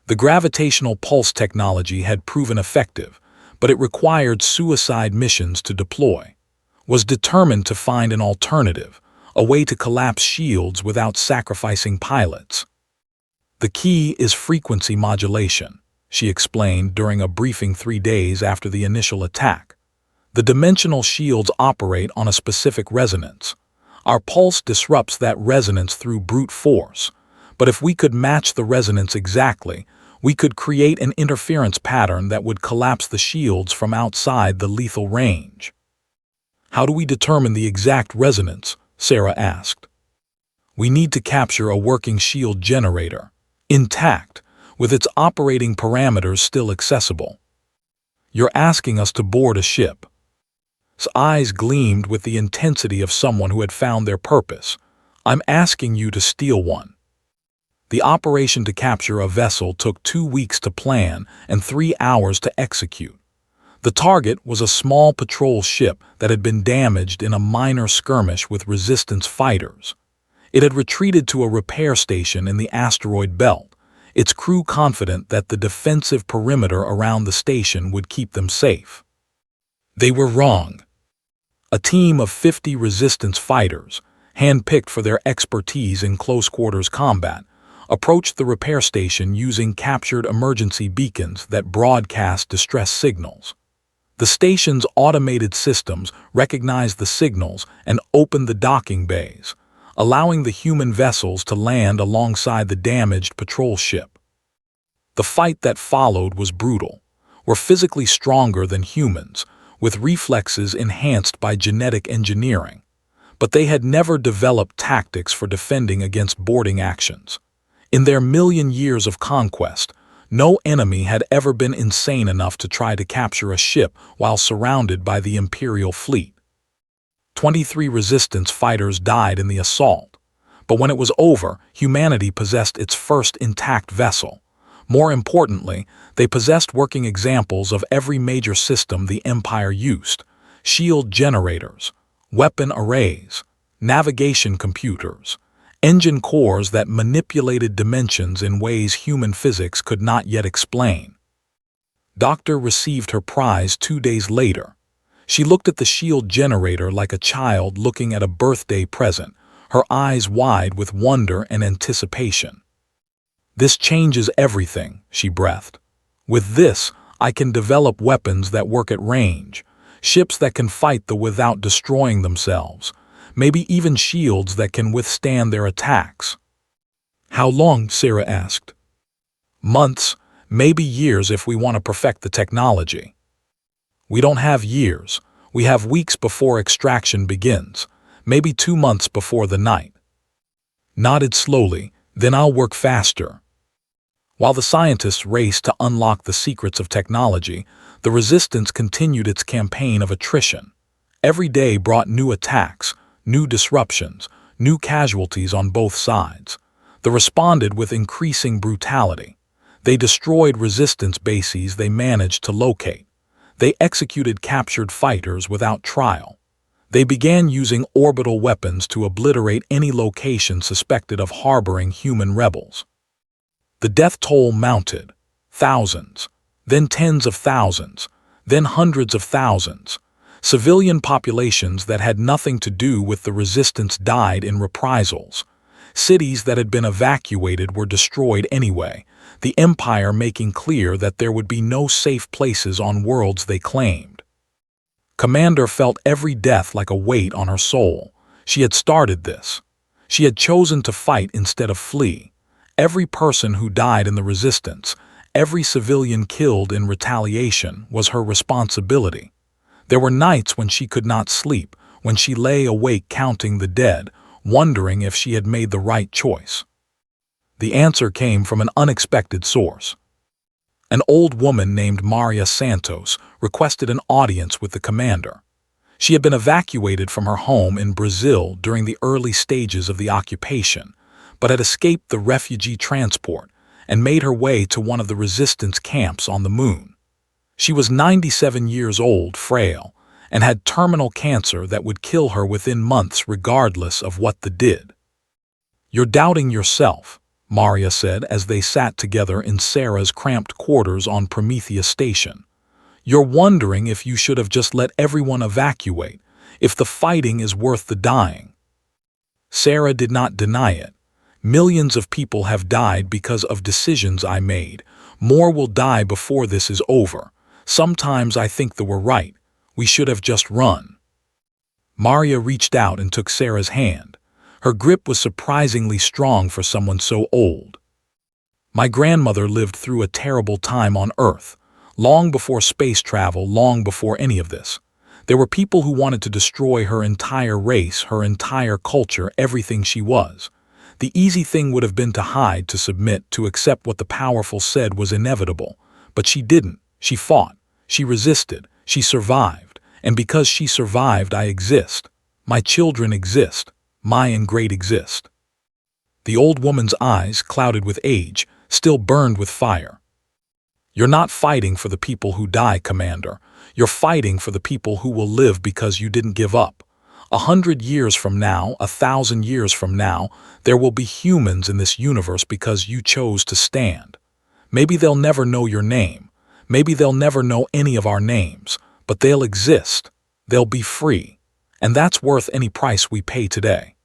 The gravitational pulse technology had proven effective, but it required suicide missions to deploy. Was determined to find an alternative, a way to collapse shields without sacrificing pilots. The key is frequency modulation, she explained during a briefing 3 days after the initial attack. The dimensional shields operate on a specific resonance. Our pulse disrupts that resonance through brute force, but if we could match the resonance exactly, we could create an interference pattern that would collapse the shields from outside the lethal range. How do we determine the exact resonance? Sarah asked. We need to capture a working shield generator, intact, with its operating parameters still accessible. You're asking us to board a ship. His eyes gleamed with the intensity of someone who had found their purpose. I'm asking you to steal one. The operation to capture a vessel took 2 weeks to plan and 3 hours to execute. The target was a small patrol ship that had been damaged in a minor skirmish with resistance fighters. It had retreated to a repair station in the asteroid belt, its crew confident that the defensive perimeter around the station would keep them safe. They were wrong. A team of 50 resistance fighters, handpicked for their expertise in close-quarters combat, approached the repair station using captured emergency beacons that broadcast distress signals. The station's automated systems recognized the signals and opened the docking bays, allowing the human vessels to land alongside the damaged patrol ship. The fight that followed was brutal. We're physically stronger than humans, with reflexes enhanced by genetic engineering, but they had never developed tactics for defending against boarding actions. In their million years of conquest, no enemy had ever been insane enough to try to capture a ship while surrounded by the Imperial fleet. 23 resistance fighters died in the assault, but when it was over, humanity possessed its first intact vessel. More importantly, they possessed working examples of every major system the Empire used: shield generators, weapon arrays, navigation computers, engine cores that manipulated dimensions in ways human physics could not yet explain. Doctor received her prize 2 days later. She looked at the shield generator like a child looking at a birthday present, her eyes wide with wonder and anticipation. This changes everything, she breathed. With this, I can develop weapons that work at range, ships that can fight without destroying themselves, maybe even shields that can withstand their attacks. How long? Sarah asked. Months, maybe years if we want to perfect the technology. We don't have years. We have weeks before extraction begins, maybe 2 months before the night. Nodded slowly, then I'll work faster. While the scientists raced to unlock the secrets of technology, the Resistance continued its campaign of attrition. Every day brought new attacks, new disruptions, new casualties on both sides. They responded with increasing brutality. They destroyed resistance bases they managed to locate. They executed captured fighters without trial. They began using orbital weapons to obliterate any location suspected of harboring human rebels. The death toll mounted, thousands, then tens of thousands, then hundreds of thousands. Civilian populations that had nothing to do with the resistance died in reprisals. Cities that had been evacuated were destroyed anyway, the Empire making clear that there would be no safe places on worlds they claimed. Commander felt every death like a weight on her soul. She had started this. She had chosen to fight instead of flee. Every person who died in the Resistance, every civilian killed in retaliation was her responsibility. There were nights when she could not sleep, when she lay awake counting the dead, wondering if she had made the right choice. The answer came from an unexpected source. An old woman named Maria Santos requested an audience with the commander. She had been evacuated from her home in Brazil during the early stages of the occupation, but had escaped the refugee transport and made her way to one of the resistance camps on the moon. She was 97 years old, frail, and had terminal cancer that would kill her within months regardless of what the did. "You're doubting yourself," Maria said as they sat together in Sarah's cramped quarters on Prometheus Station. "You're wondering if you should have just let everyone evacuate, if the fighting is worth the dying." Sarah did not deny it. "Millions of people have died because of decisions I made. More will die before this is over. Sometimes I think that we're right. We should have just run." Maria reached out and took Sarah's hand. Her grip was surprisingly strong for someone so old. "My grandmother lived through a terrible time on Earth, long before space travel, long before any of this. There were people who wanted to destroy her entire race, her entire culture, everything she was. The easy thing would have been to hide, to submit, to accept what the powerful said was inevitable. But she didn't. She fought. She resisted. She survived. And because she survived, I exist. My children exist. My and great exist." The old woman's eyes, clouded with age, still burned with fire. "You're not fighting for the people who die, Commander. You're fighting for the people who will live because you didn't give up. 100 years from now, 1,000 years from now, there will be humans in this universe because you chose to stand. Maybe they'll never know your name. Maybe they'll never know any of our names, but they'll exist. They'll be free. And that's worth any price we pay today."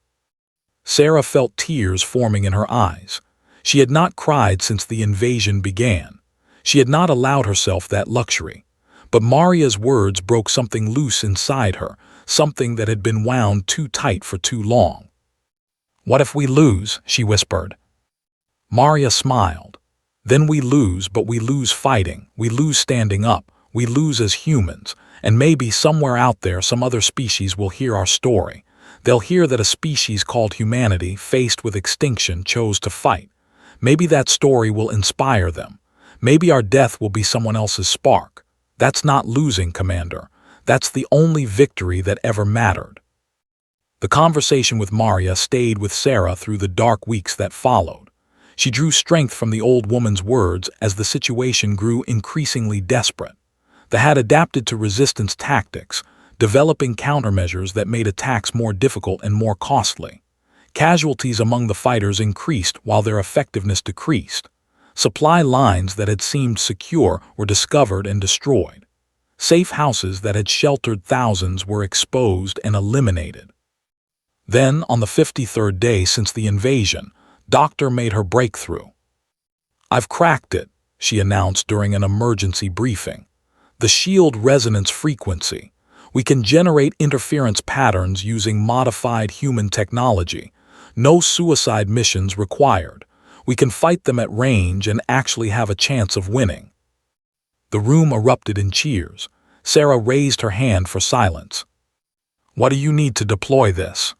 Sarah felt tears forming in her eyes. She had not cried since the invasion began. She had not allowed herself that luxury. But Maria's words broke something loose inside her, something that had been wound too tight for too long. "What if we lose?" she whispered. Maria smiled. "Then we lose, but we lose fighting. We lose standing up. We lose as humans. And maybe somewhere out there some other species will hear our story. They'll hear that a species called humanity, faced with extinction, chose to fight. Maybe that story will inspire them. Maybe our death will be someone else's spark. That's not losing, Commander. That's the only victory that ever mattered." The conversation with Maria stayed with Sarah through the dark weeks that followed. She drew strength from the old woman's words as the situation grew increasingly desperate. They had adapted to resistance tactics, developing countermeasures that made attacks more difficult and more costly. Casualties among the fighters increased while their effectiveness decreased. Supply lines that had seemed secure were discovered and destroyed. Safe houses that had sheltered thousands were exposed and eliminated. Then, on the 53rd day since the invasion, Doctor made her breakthrough. "I've cracked it," she announced during an emergency briefing. "The shield resonance frequency. We can generate interference patterns using modified human technology. No suicide missions required. We can fight them at range and actually have a chance of winning." The room erupted in cheers. Sarah raised her hand for silence. "What do you need to deploy this?"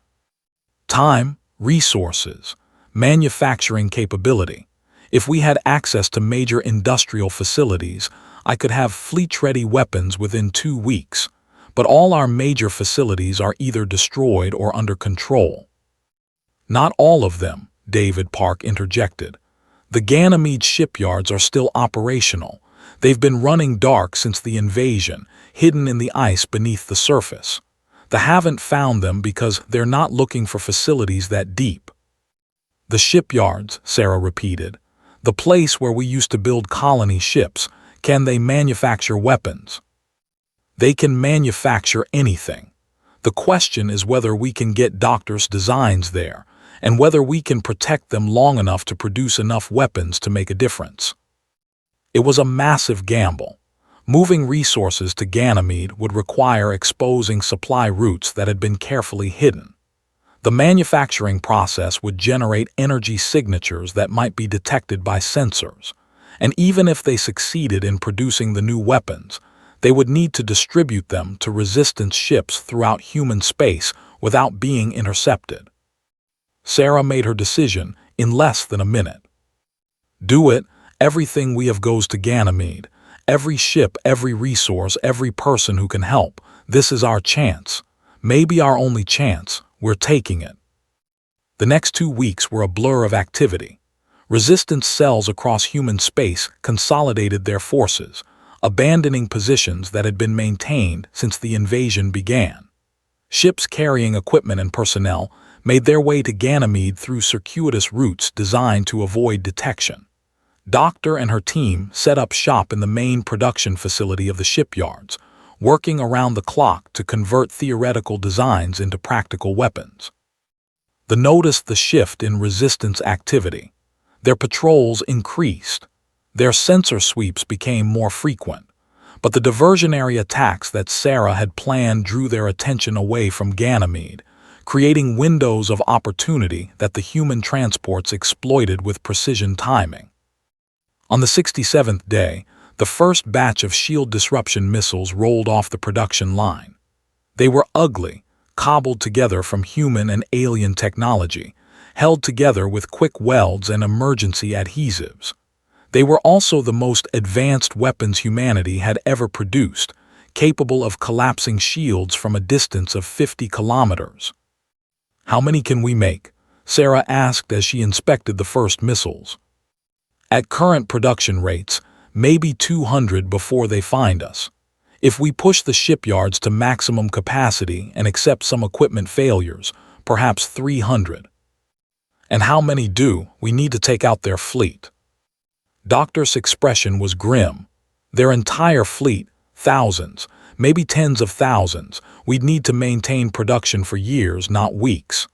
"Time, resources, manufacturing capability. If we had access to major industrial facilities, I could have fleet-ready weapons within 2 weeks. But all our major facilities are either destroyed or under control." "Not all of them," David Park interjected. "The Ganymede shipyards are still operational. They've been running dark since the invasion, hidden in the ice beneath the surface. They haven't found them because they're not looking for facilities that deep." "The shipyards," Sarah repeated. "The place where we used to build colony ships. Can they manufacture weapons?" "They can manufacture anything. The question is whether we can get Doctor's designs there, and whether we can protect them long enough to produce enough weapons to make a difference." It was a massive gamble. Moving resources to Ganymede would require exposing supply routes that had been carefully hidden. The manufacturing process would generate energy signatures that might be detected by sensors, and even if they succeeded in producing the new weapons, they would need to distribute them to resistance ships throughout human space without being intercepted. Sarah made her decision in less than a minute. "Do it. Everything we have goes to Ganymede. Every ship, every resource, every person who can help. This is our chance. Maybe our only chance. We're taking it." The next 2 weeks were a blur of activity. Resistance cells across human space consolidated their forces, abandoning positions that had been maintained since the invasion began. Ships carrying equipment and personnel made their way to Ganymede through circuitous routes designed to avoid detection. Doctor and her team set up shop in the main production facility of the shipyards, working around the clock to convert theoretical designs into practical weapons. They noticed the shift in resistance activity. Their patrols increased. Their sensor sweeps became more frequent. But the diversionary attacks that Sarah had planned drew their attention away from Ganymede, creating windows of opportunity that the human transports exploited with precision timing. On the 67th day, the first batch of shield disruption missiles rolled off the production line. They were ugly, cobbled together from human and alien technology, held together with quick welds and emergency adhesives. They were also the most advanced weapons humanity had ever produced, capable of collapsing shields from a distance of 50 kilometers. "How many can we make?" Sarah asked as she inspected the first missiles. "At current production rates, maybe 200 before they find us. If we push the shipyards to maximum capacity and accept some equipment failures, perhaps 300. And how many do we need to take out their fleet?" Doctor's expression was grim. "Their entire fleet, thousands, maybe tens of thousands. We'd need to maintain production for years, not weeks."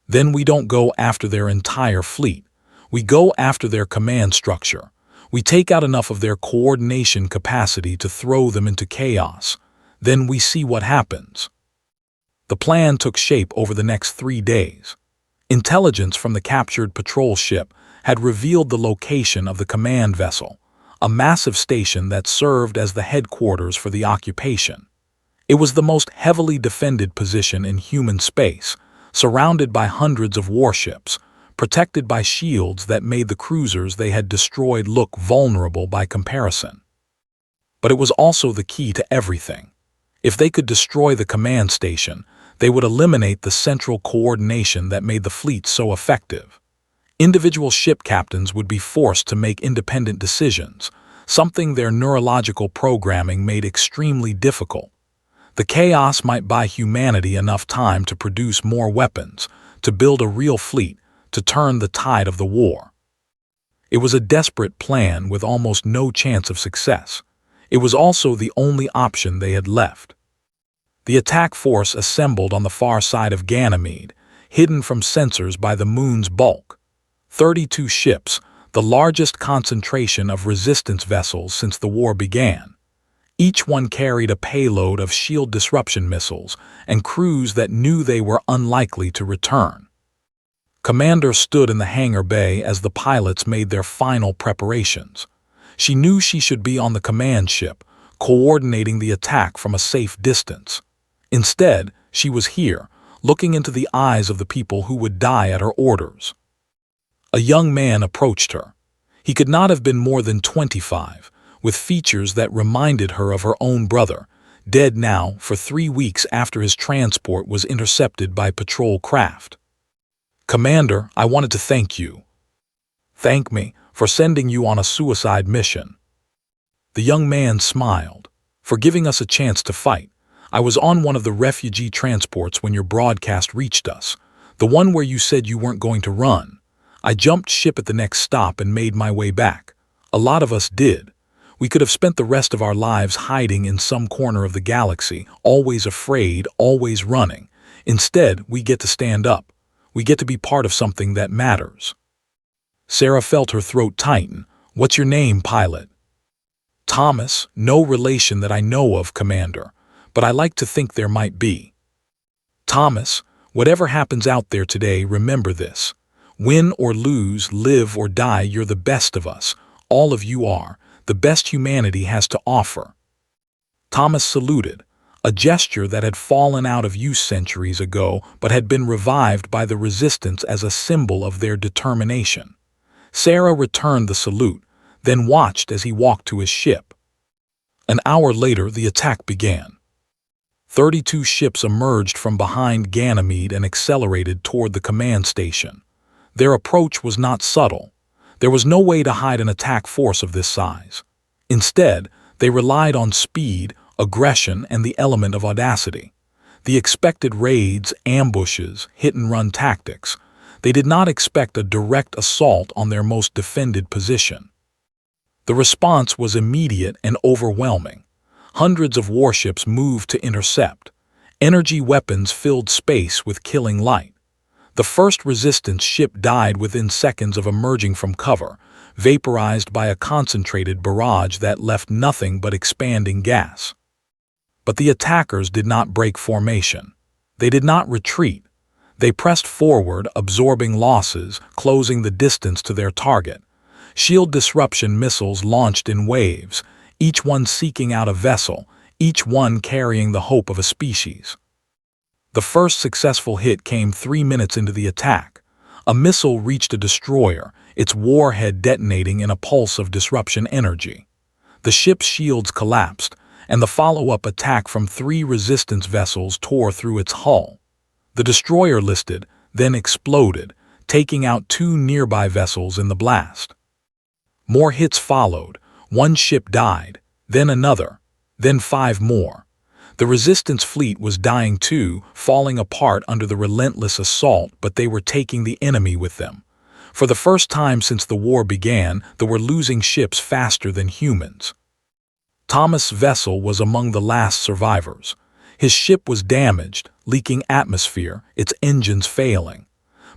"Then we don't go after their entire fleet. We go after their command structure. We take out enough of their coordination capacity to throw them into chaos. Then we see what happens." The plan took shape over the next 3 days. Intelligence from the captured patrol ship had revealed the location of the command vessel, a massive station that served as the headquarters for the occupation. It was the most heavily defended position in human space, surrounded by hundreds of warships, protected by shields that made the cruisers they had destroyed look vulnerable by comparison. But it was also the key to everything. If they could destroy the command station, they would eliminate the central coordination that made the fleet so effective. Individual ship captains would be forced to make independent decisions, something their neurological programming made extremely difficult. The chaos might buy humanity enough time to produce more weapons, to build a real fleet, to turn the tide of the war. It was a desperate plan with almost no chance of success. It was also the only option they had left. The attack force assembled on the far side of Ganymede, hidden from sensors by the moon's bulk. 32 ships, the largest concentration of resistance vessels since the war began. Each one carried a payload of shield disruption missiles and crews that knew they were unlikely to return. Commander stood in the hangar bay as the pilots made their final preparations. She knew she should be on the command ship, coordinating the attack from a safe distance. Instead, she was here, looking into the eyes of the people who would die at her orders. A young man approached her. He could not have been more than 25, with features that reminded her of her own brother, dead now for 3 weeks after his transport was intercepted by patrol craft. "Commander, I wanted to thank you." "Thank me for sending you on a suicide mission." The young man smiled. "For giving us a chance to fight. I was on one of the refugee transports when your broadcast reached us, the one where you said you weren't going to run. I jumped ship at the next stop and made my way back. A lot of us did. We could have spent the rest of our lives hiding in some corner of the galaxy, always afraid, always running. Instead, we get to stand up. We get to be part of something that matters." Sarah felt her throat tighten. "What's your name, pilot?" "Thomas, no relation that I know of, Commander, but I like to think there might be." "Thomas, whatever happens out there today, remember this. Win or lose, live or die, you're the best of us. All of you are, the best humanity has to offer." Thomas saluted, a gesture that had fallen out of use centuries ago but had been revived by the resistance as a symbol of their determination. Sarah returned the salute, then watched as he walked to his ship. An hour later, the attack began. 32 ships emerged from behind Ganymede and accelerated toward the command station. Their approach was not subtle. There was no way to hide an attack force of this size. Instead, they relied on speed, aggression, and the element of audacity. The expected raids, ambushes, hit-and-run tactics. They did not expect a direct assault on their most defended position. The response was immediate and overwhelming. Hundreds of warships moved to intercept. Energy weapons filled space with killing light. The first resistance ship died within seconds of emerging from cover, vaporized by a concentrated barrage that left nothing but expanding gas. But the attackers did not break formation. They did not retreat. They pressed forward, absorbing losses, closing the distance to their target. Shield disruption missiles launched in waves, each one seeking out a vessel, each one carrying the hope of a species. The first successful hit came 3 minutes into the attack. A missile reached a destroyer, its warhead detonating in a pulse of disruption energy. The ship's shields collapsed, and the follow-up attack from 3 resistance vessels tore through its hull. The destroyer listed, then exploded, taking out 2 nearby vessels in the blast. More hits followed. 1 ship died, then another, then 5 more. The resistance fleet was dying too, falling apart under the relentless assault, but they were taking the enemy with them. For the first time since the war began, they were losing ships faster than humans. Thomas' vessel was among the last survivors. His ship was damaged, leaking atmosphere, its engines failing.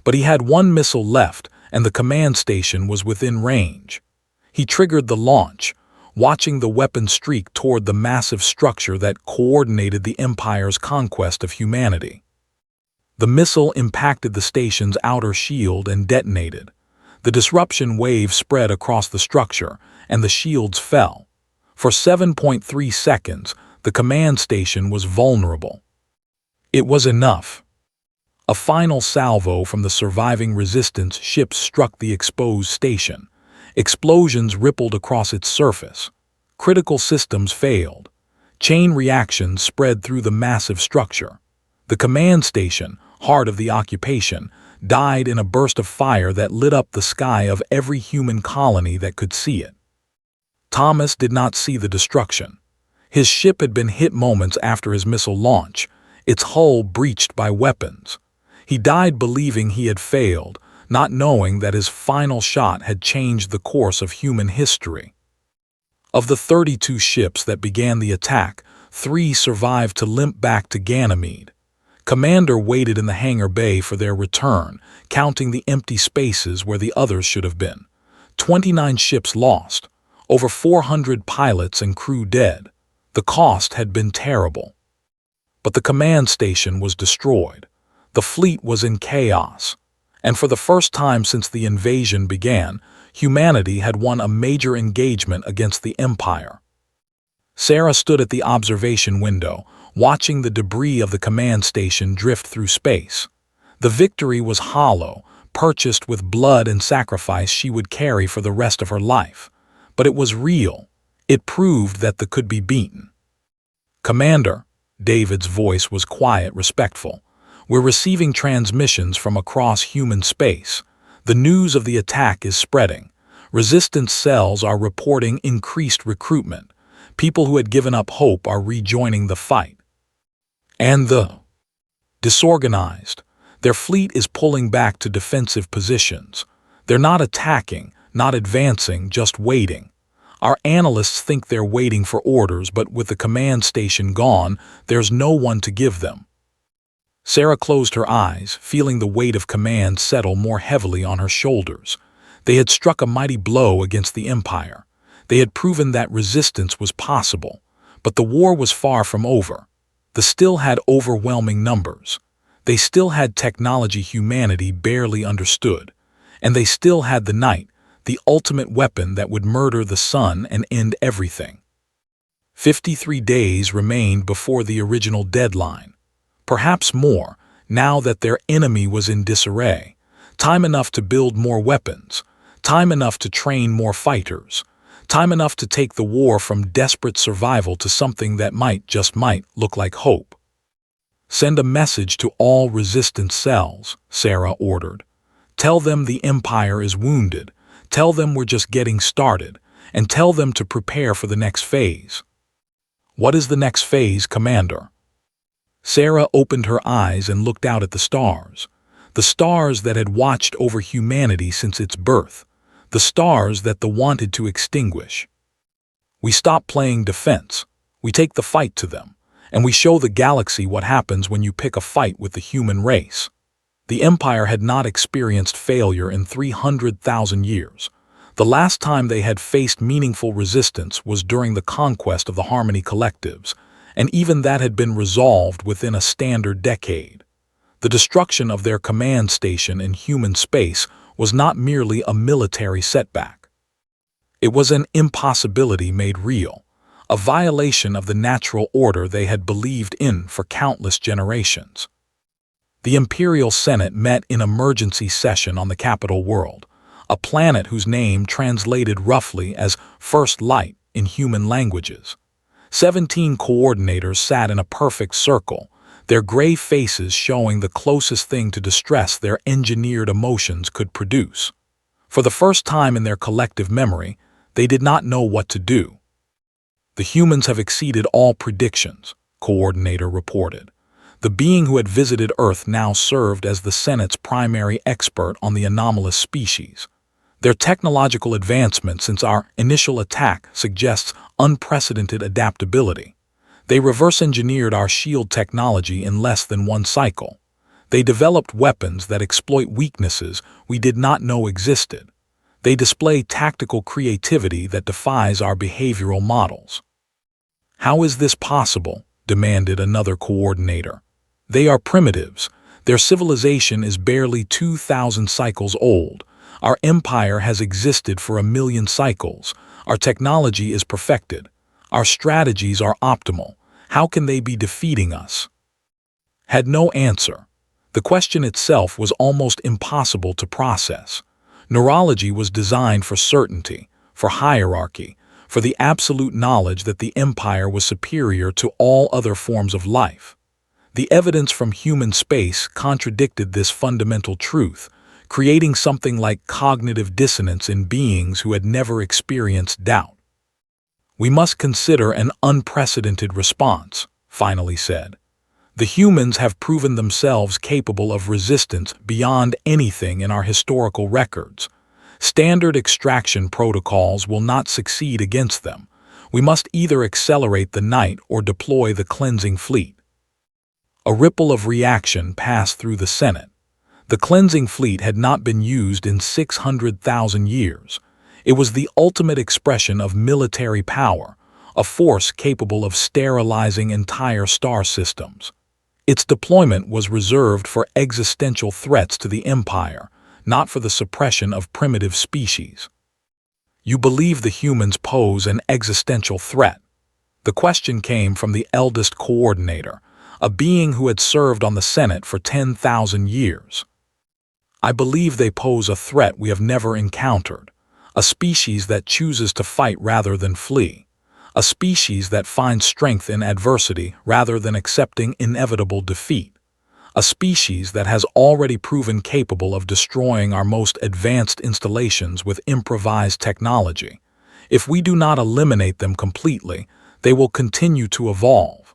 But he had 1 missile left, and the command station was within range. He triggered the launch, watching the weapon streak toward the massive structure that coordinated the Empire's conquest of humanity. The missile impacted the station's outer shield and detonated. The disruption wave spread across the structure, and the shields fell. For 7.3 seconds, the command station was vulnerable. It was enough. A final salvo from the surviving resistance ships struck the exposed station. Explosions rippled across its surface. Critical systems failed. Chain reactions spread through the massive structure. The command station, heart of the occupation, died in a burst of fire that lit up the sky of every human colony that could see it. Thomas did not see the destruction. His ship had been hit moments after his missile launch, its hull breached by weapons. He died believing he had failed, not knowing that his final shot had changed the course of human history. Of the 32 ships that began the attack, 3 survived to limp back to Ganymede. Commander waited in the hangar bay for their return, counting the empty spaces where the others should have been. 29 ships lost, over 400 pilots and crew dead. The cost had been terrible. But the command station was destroyed. The fleet was in chaos. And for the first time since the invasion began, humanity had won a major engagement against the Empire. Sarah stood at the observation window, watching the debris of the command station drift through space. The victory was hollow, purchased with blood and sacrifice she would carry for the rest of her life. But it was real. It proved that the could be beaten. "Commander," David's voice was quiet, respectful. "We're receiving transmissions from across human space. The news of the attack is spreading. Resistance cells are reporting increased recruitment. People who had given up hope are rejoining the fight. And the disorganized. Their fleet is pulling back to defensive positions. They're not attacking, not advancing, just waiting. Our analysts think they're waiting for orders, but with the command station gone, there's no one to give them." Sarah closed her eyes, feeling the weight of command settle more heavily on her shoulders. They had struck a mighty blow against the Empire. They had proven that resistance was possible. But the war was far from over. They still had overwhelming numbers. They still had technology humanity barely understood. And they still had the night, the ultimate weapon that would murder the sun and end everything. 53 days remained before the original deadline. Perhaps more, now that their enemy was in disarray. Time enough to build more weapons. Time enough to train more fighters. Time enough to take the war from desperate survival to something that just might, look like hope. "Send a message to all resistance cells," Sarah ordered. "Tell them the Empire is wounded. Tell them we're just getting started, and tell them to prepare for the next phase." "What is the next phase, Commander?" Sarah opened her eyes and looked out at the stars that had watched over humanity since its birth, the stars that they wanted to extinguish. "We stop playing defense, we take the fight to them, and we show the galaxy what happens when you pick a fight with the human race." The Empire had not experienced failure in 300,000 years. The last time they had faced meaningful resistance was during the conquest of the Harmony Collectives, and even that had been resolved within a standard decade. The destruction of their command station in human space was not merely a military setback. It was an impossibility made real, a violation of the natural order they had believed in for countless generations. The Imperial Senate met in emergency session on the capital world, a planet whose name translated roughly as First Light in human languages. 17 coordinators sat in a perfect circle, their gray faces showing the closest thing to distress their engineered emotions could produce. For the first time in their collective memory, they did not know what to do. "The humans have exceeded all predictions," Coordinator reported. The being who had visited Earth now served as the Senate's primary expert on the anomalous species. "Their technological advancement since our initial attack suggests unprecedented adaptability. They reverse-engineered our shield technology in less than one cycle. They developed weapons that exploit weaknesses we did not know existed. They display tactical creativity that defies our behavioral models." "How is this possible?" demanded another coordinator. "They are primitives. Their civilization is barely 2,000 cycles old. Our empire has existed for 1,000,000 cycles. Our technology is perfected. Our strategies are optimal. How can they be defeating us?" Had no answer. The question itself was almost impossible to process. Neurology was designed for certainty, for hierarchy, for the absolute knowledge that the Empire was superior to all other forms of life. The evidence from human space contradicted this fundamental truth, creating something like cognitive dissonance in beings who had never experienced doubt. "We must consider an unprecedented response," finally said. "The humans have proven themselves capable of resistance beyond anything in our historical records. Standard extraction protocols will not succeed against them. We must either accelerate the night or deploy the cleansing fleet." A ripple of reaction passed through the Senate. The cleansing fleet had not been used in 600,000 years. It was the ultimate expression of military power, a force capable of sterilizing entire star systems. Its deployment was reserved for existential threats to the Empire, not for the suppression of primitive species. "You believe the humans pose an existential threat?" The question came from the eldest coordinator, a being who had served on the Senate for 10,000 years. "I believe they pose a threat we have never encountered. A species that chooses to fight rather than flee. A species that finds strength in adversity rather than accepting inevitable defeat. A species that has already proven capable of destroying our most advanced installations with improvised technology. If we do not eliminate them completely, they will continue to evolve.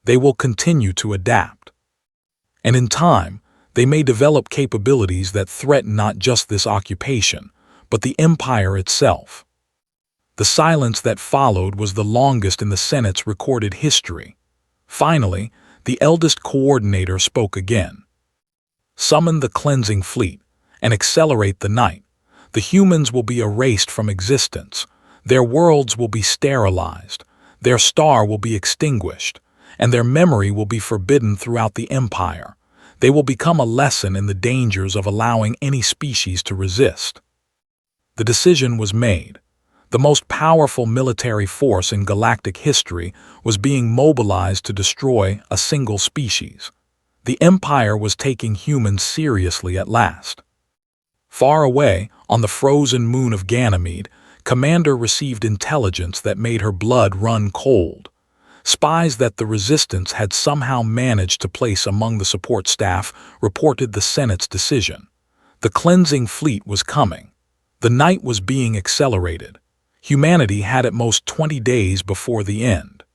They will continue to adapt. And in time, they may develop capabilities that threaten not just this occupation, but the Empire itself." The silence that followed was the longest in the Senate's recorded history. Finally, the eldest coordinator spoke again. "Summon the cleansing fleet, and accelerate the night. The humans will be erased from existence. Their worlds will be sterilized. Their star will be extinguished, and their memory will be forbidden throughout the Empire. They will become a lesson in the dangers of allowing any species to resist." The decision was made. The most powerful military force in galactic history was being mobilized to destroy a single species. The Empire was taking humans seriously at last. Far away, on the frozen moon of Ganymede, Commander received intelligence that made her blood run cold. Spies that the Resistance had somehow managed to place among the support staff reported the Senate's decision. The cleansing fleet was coming. The night was being accelerated. Humanity had at most 20 days before the end.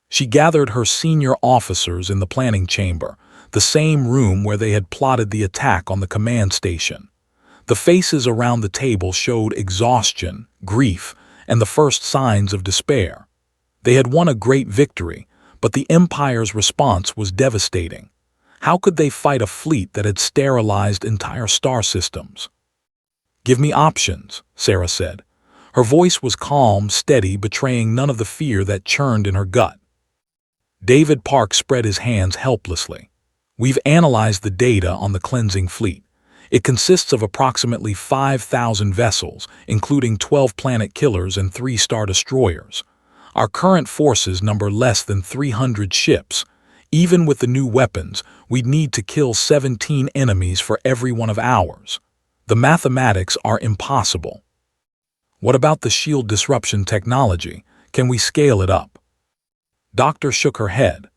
She gathered her senior officers in the planning chamber, the same room where they had plotted the attack on the command station. The faces around the table showed exhaustion, grief, and the first signs of despair. They had won a great victory, but the Empire's response was devastating. How could they fight a fleet that had sterilized entire star systems? "Give me options," Sarah said. Her voice was calm, steady, betraying none of the fear that churned in her gut. David Park spread his hands helplessly. "We've analyzed the data on the cleansing fleet. It consists of approximately 5,000 vessels, including 12 planet killers and 3 star destroyers. Our current forces number less than 300 ships. Even with the new weapons, we'd need to kill 17 enemies for every one of ours. The mathematics are impossible." "What about the shield disruption technology? Can we scale it up?" Doctor shook her head.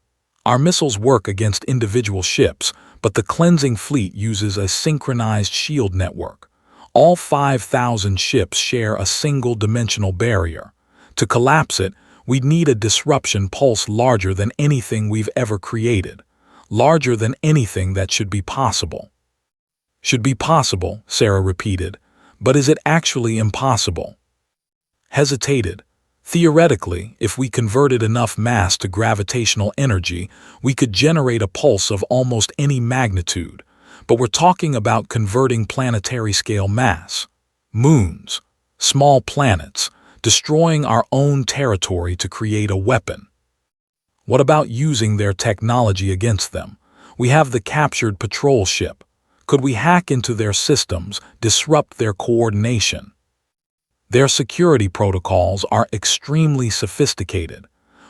"Our missiles work against individual ships, but the cleansing fleet uses a synchronized shield network. All 5,000 ships share a single-dimensional barrier. To collapse it, we'd need a disruption pulse larger than anything we've ever created, larger than anything that should be possible." "Should be possible," Sarah repeated, "but is it actually impossible?" Hesitated. "Theoretically, if we converted enough mass to gravitational energy, we could generate a pulse of almost any magnitude, but we're talking about converting planetary-scale mass. Moons, small planets, destroying our own territory to create a weapon. What about using their technology against them? We have the captured patrol ship. Could we hack into their systems, disrupt their coordination? Their security protocols are extremely sophisticated.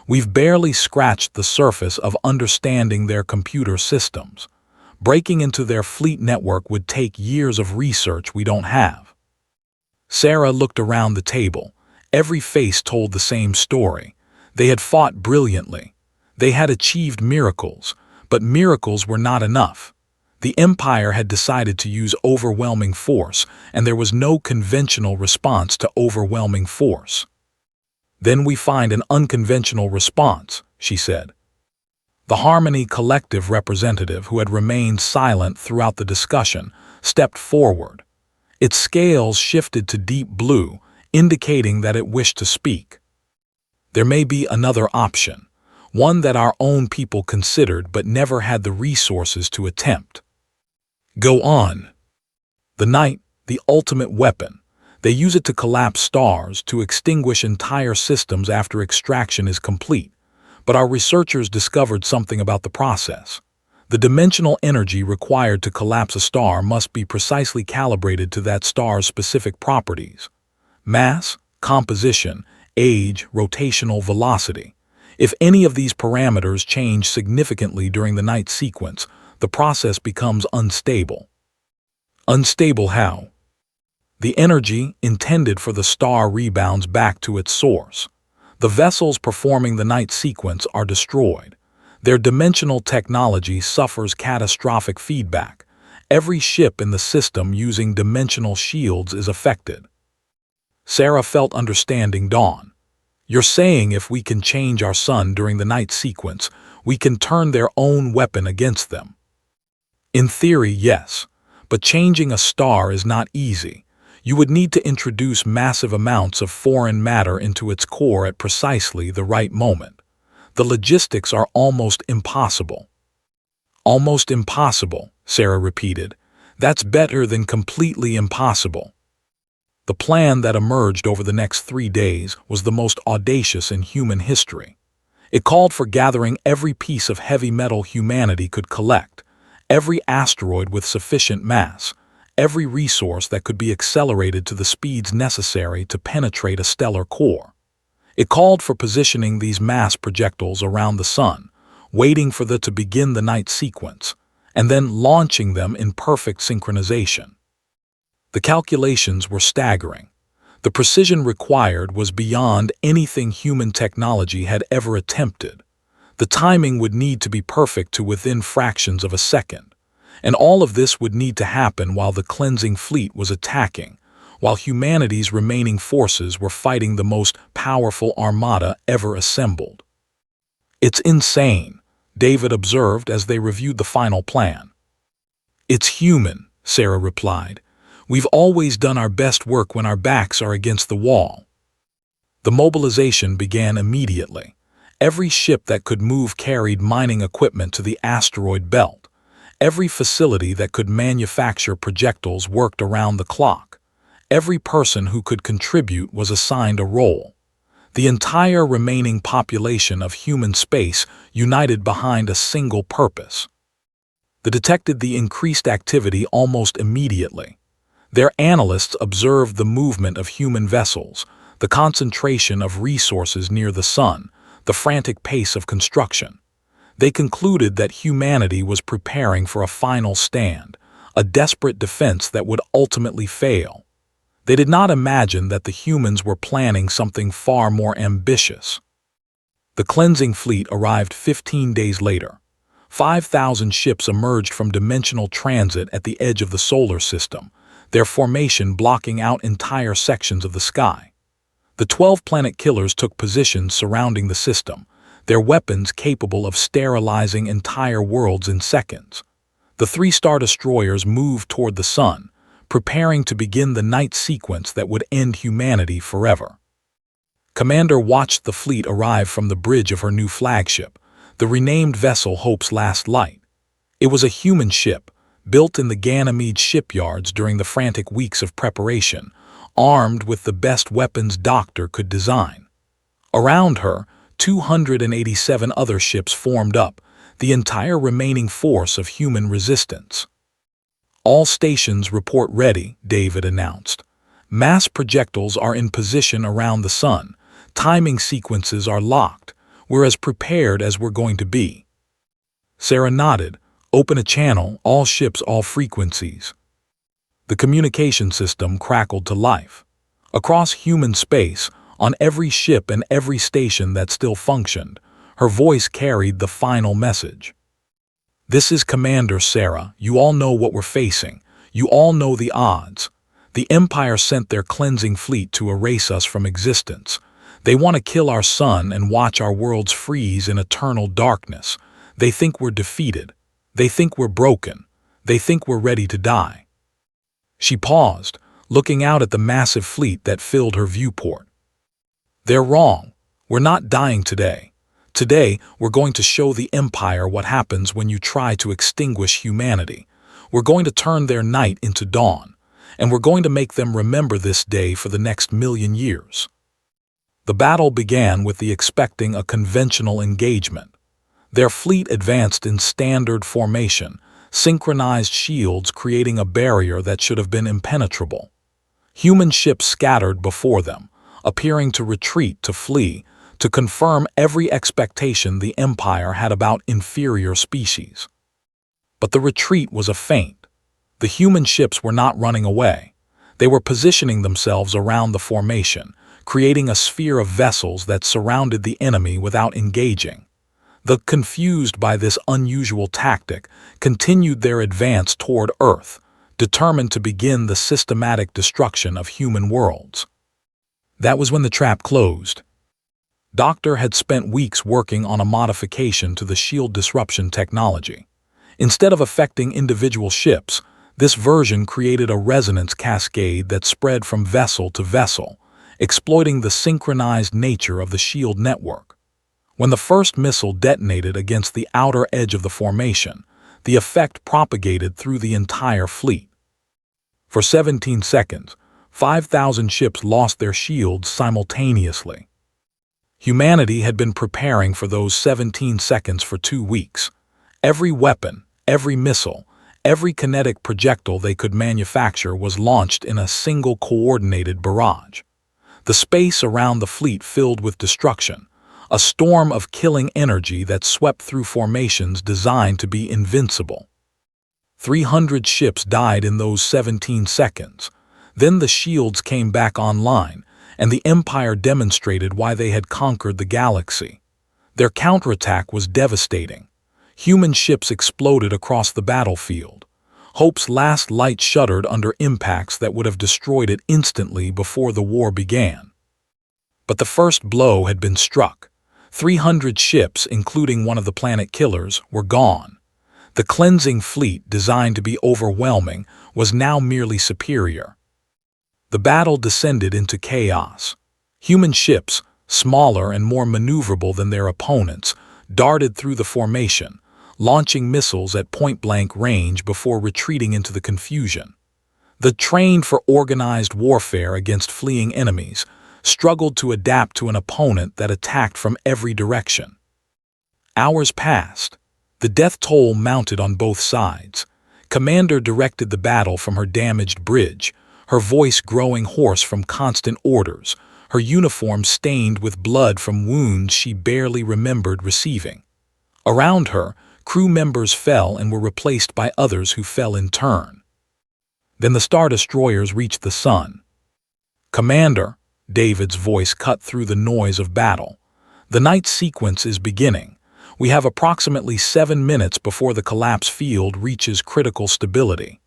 We've barely scratched the surface of understanding their computer systems. Breaking into their fleet network would take years of research we don't have." Sarah looked around the table. Every face told the same story. They had fought brilliantly. They had achieved miracles, but miracles were not enough. The Empire had decided to use overwhelming force, and there was no conventional response to overwhelming force. "Then we find an unconventional response," she said. The Harmony Collective representative, who had remained silent throughout the discussion, stepped forward. Its scales shifted to deep blue, indicating that it wished to speak. "There may be another option, one that our own people considered but never had the resources to attempt." "Go on." "The night, the ultimate weapon. They use it to collapse stars, to extinguish entire systems after extraction is complete. But our researchers discovered something about the process. The dimensional energy required to collapse a star must be precisely calibrated to that star's specific properties: mass, composition, age, rotational velocity. If any of these parameters change significantly during the night sequence, the process becomes unstable." "Unstable how?" "The energy intended for the star rebounds back to its source. The vessels performing the night sequence are destroyed. Their dimensional technology suffers catastrophic feedback. Every ship in the system using dimensional shields is affected." Sarah felt understanding dawn. "You're saying if we can change our sun during the night sequence, we can turn their own weapon against them?" "In theory, yes. But changing a star is not easy. You would need to introduce massive amounts of foreign matter into its core at precisely the right moment. The logistics are almost impossible." "Almost impossible," Sarah repeated. "That's better than completely impossible." The plan that emerged over the next 3 days was the most audacious in human history. It called for gathering every piece of heavy metal humanity could collect, every asteroid with sufficient mass, every resource that could be accelerated to the speeds necessary to penetrate a stellar core. It called for positioning these mass projectiles around the sun, waiting for them to begin the night sequence, and then launching them in perfect synchronization. The calculations were staggering. The precision required was beyond anything human technology had ever attempted. The timing would need to be perfect to within fractions of a second. And all of this would need to happen while the cleansing fleet was attacking, while humanity's remaining forces were fighting the most powerful armada ever assembled. "It's insane," David observed as they reviewed the final plan. "It's human," Sarah replied. "We've always done our best work when our backs are against the wall." The mobilization began immediately. Every ship that could move carried mining equipment to the asteroid belt. Every facility that could manufacture projectiles worked around the clock. Every person who could contribute was assigned a role. The entire remaining population of human space united behind a single purpose. They detected the increased activity almost immediately. Their analysts observed the movement of human vessels, the concentration of resources near the sun, the frantic pace of construction. They concluded that humanity was preparing for a final stand, a desperate defense that would ultimately fail. They did not imagine that the humans were planning something far more ambitious. The cleansing fleet arrived 15 days later. 5,000 ships emerged from dimensional transit at the edge of the solar system, their formation blocking out entire sections of the sky. The 12 planet killers took positions surrounding the system, their weapons capable of sterilizing entire worlds in seconds. The 3 star destroyers moved toward the sun, preparing to begin the night sequence that would end humanity forever. Commander watched the fleet arrive from the bridge of her new flagship, the renamed vessel Hope's Last Light. It was a human ship, built in the Ganymede shipyards during the frantic weeks of preparation, armed with the best weapons Doctor could design. Around her, 287 other ships formed up, the entire remaining force of human resistance. "All stations report ready," David announced. "Mass projectiles are in position around the sun. Timing sequences are locked. We're as prepared as we're going to be." Sarah nodded. "Open a channel, all ships, all frequencies." The communication system crackled to life. Across human space, on every ship and every station that still functioned, her voice carried the final message. "This is Commander Sarah. You all know what we're facing. You all know the odds. The Empire sent their cleansing fleet to erase us from existence. They want to kill our sun and watch our worlds freeze in eternal darkness. They think we're defeated. They think we're broken. They think we're ready to die." She paused, looking out at the massive fleet that filled her viewport. "They're wrong. We're not dying today. Today, we're going to show the Empire what happens when you try to extinguish humanity. We're going to turn their night into dawn, and we're going to make them remember this day for the next 1,000,000 years." The battle began with the expecting a conventional engagement. Their fleet advanced in standard formation, synchronized shields creating a barrier that should have been impenetrable. Human ships scattered before them, appearing to retreat, to flee, to confirm every expectation the Empire had about inferior species. But the retreat was a feint. The human ships were not running away. They were positioning themselves around the formation, creating a sphere of vessels that surrounded the enemy without engaging. The confused by this unusual tactic continued their advance toward Earth, determined to begin the systematic destruction of human worlds. That was when the trap closed. Doctor had spent weeks working on a modification to the shield disruption technology. Instead of affecting individual ships, this version created a resonance cascade that spread from vessel to vessel, exploiting the synchronized nature of the shield network. When the first missile detonated against the outer edge of the formation, the effect propagated through the entire fleet. For 17 seconds, 5,000 ships lost their shields simultaneously. Humanity had been preparing for those 17 seconds for 2 weeks. Every weapon, every missile, every kinetic projectile they could manufacture was launched in a single coordinated barrage. The space around the fleet filled with destruction, a storm of killing energy that swept through formations designed to be invincible. 300 ships died in those 17 seconds. Then the shields came back online, and the Empire demonstrated why they had conquered the galaxy. Their counterattack was devastating. Human ships exploded across the battlefield. Hope's last light shuddered under impacts that would have destroyed it instantly before the war began. But the first blow had been struck. 300 ships, including one of the planet killers, were gone. The cleansing fleet, designed to be overwhelming, was now merely superior. The battle descended into chaos. Human ships, smaller and more maneuverable than their opponents, darted through the formation, launching missiles at point-blank range before retreating into the confusion. The trained for organized warfare against fleeing enemies struggled to adapt to an opponent that attacked from every direction. Hours passed. The death toll mounted on both sides. Commander directed the battle from her damaged bridge, her voice growing hoarse from constant orders, her uniform stained with blood from wounds she barely remembered receiving. Around her, crew members fell and were replaced by others who fell in turn. Then the Star Destroyers reached the sun. "Commander," David's voice cut through the noise of battle. "The night sequence is beginning. We have approximately 7 minutes before the collapse field reaches critical stability."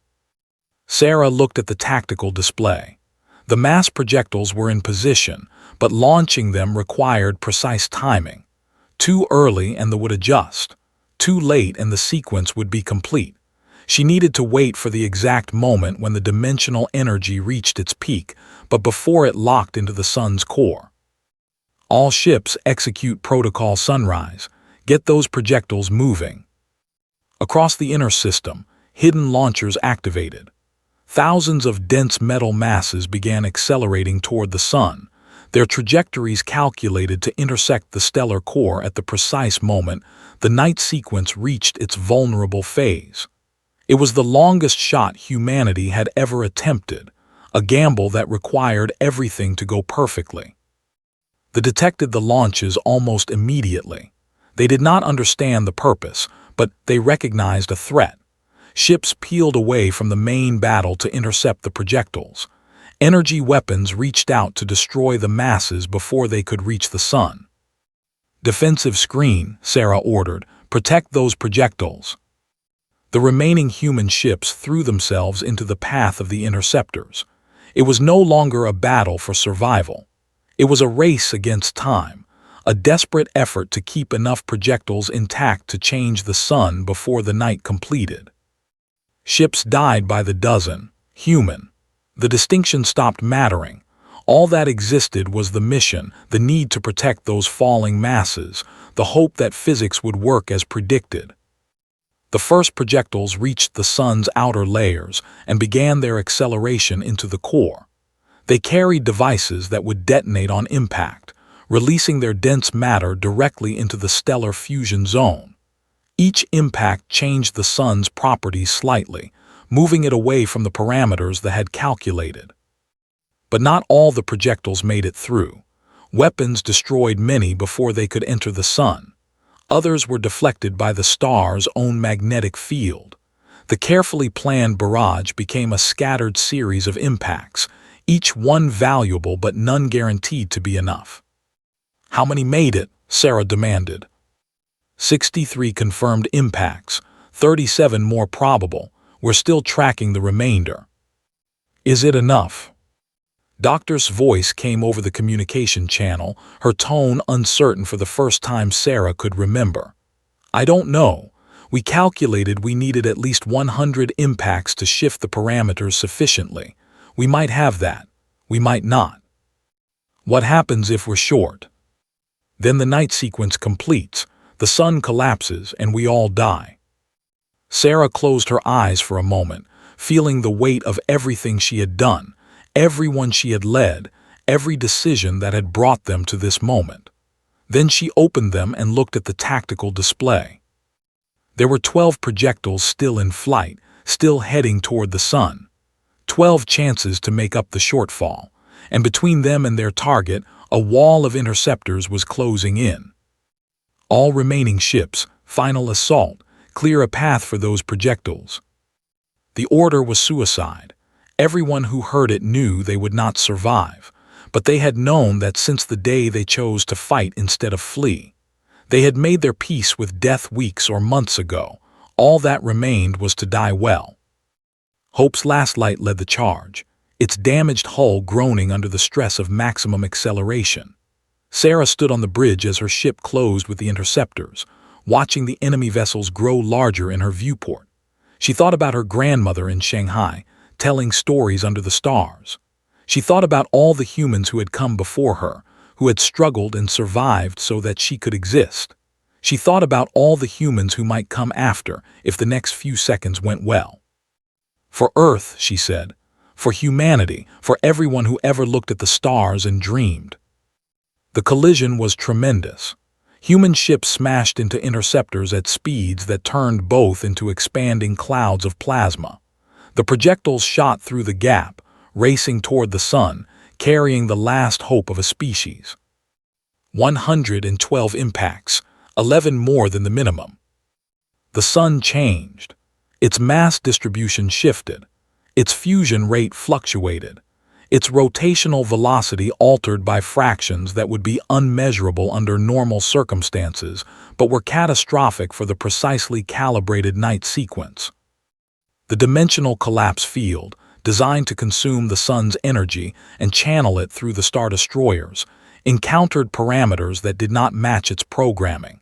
Sarah looked at the tactical display. The mass projectiles were in position, but launching them required precise timing. Too early and they would adjust. Too late and the sequence would be complete. She needed to wait for the exact moment when the dimensional energy reached its peak, but before it locked into the sun's core. "All ships execute Protocol Sunrise. Get those projectiles moving." Across the inner system, hidden launchers activated. Thousands of dense metal masses began accelerating toward the sun, their trajectories calculated to intersect the stellar core at the precise moment the night sequence reached its vulnerable phase. It was the longest shot humanity had ever attempted, a gamble that required everything to go perfectly. They detected the launches almost immediately. They did not understand the purpose, but they recognized a threat. Ships peeled away from the main battle to intercept the projectiles. Energy weapons reached out to destroy the masses before they could reach the sun. "Defensive screen," Sarah ordered. "Protect those projectiles." The remaining human ships threw themselves into the path of the interceptors. It was no longer a battle for survival. It was a race against time, a desperate effort to keep enough projectiles intact to change the sun before the night completed. Ships died by the dozen, human. The distinction stopped mattering. All that existed was the mission, the need to protect those falling masses, the hope that physics would work as predicted. The first projectiles reached the sun's outer layers and began their acceleration into the core. They carried devices that would detonate on impact, releasing their dense matter directly into the stellar fusion zone. Each impact changed the sun's properties slightly, moving it away from the parameters they had calculated. But not all the projectiles made it through. Weapons destroyed many before they could enter the sun. Others were deflected by the star's own magnetic field. The carefully planned barrage became a scattered series of impacts, each one valuable but none guaranteed to be enough. "How many made it?" Sarah demanded. 63 confirmed impacts, 37 more probable. We're still tracking the remainder. "Is it enough?" Doctor's voice came over the communication channel, her tone uncertain for the first time Sarah could remember. "I don't know. We calculated we needed at least 100 impacts to shift the parameters sufficiently. We might have that. We might not." "What happens if we're short?" "Then the night sequence completes. The sun collapses and we all die." Sarah closed her eyes for a moment, feeling the weight of everything she had done, everyone she had led, every decision that had brought them to this moment. Then she opened them and looked at the tactical display. There were 12 projectiles still in flight, still heading toward the sun. 12 chances to make up the shortfall, and between them and their target, a wall of interceptors was closing in. All remaining ships, final assault, clear a path for those projectiles. The order was suicide. Everyone who heard it knew they would not survive, but they had known that since the day they chose to fight instead of flee. They had made their peace with death weeks or months ago. All that remained was to die well. Hope's last light led the charge, its damaged hull groaning under the stress of maximum acceleration. Sarah stood on the bridge as her ship closed with the interceptors, watching the enemy vessels grow larger in her viewport. She thought about her grandmother in Shanghai, telling stories under the stars. She thought about all the humans who had come before her, who had struggled and survived so that she could exist. She thought about all the humans who might come after if the next few seconds went well. For Earth, she said, for humanity, for everyone who ever looked at the stars and dreamed. The collision was tremendous. Human ships smashed into interceptors at speeds that turned both into expanding clouds of plasma. The projectiles shot through the gap, racing toward the sun, carrying the last hope of a species. 112 impacts, 11 more than the minimum. The sun changed. Its mass distribution shifted. Its fusion rate fluctuated. Its rotational velocity altered by fractions that would be unmeasurable under normal circumstances, but were catastrophic for the precisely calibrated night sequence. The dimensional collapse field, designed to consume the sun's energy and channel it through the star destroyers, encountered parameters that did not match its programming.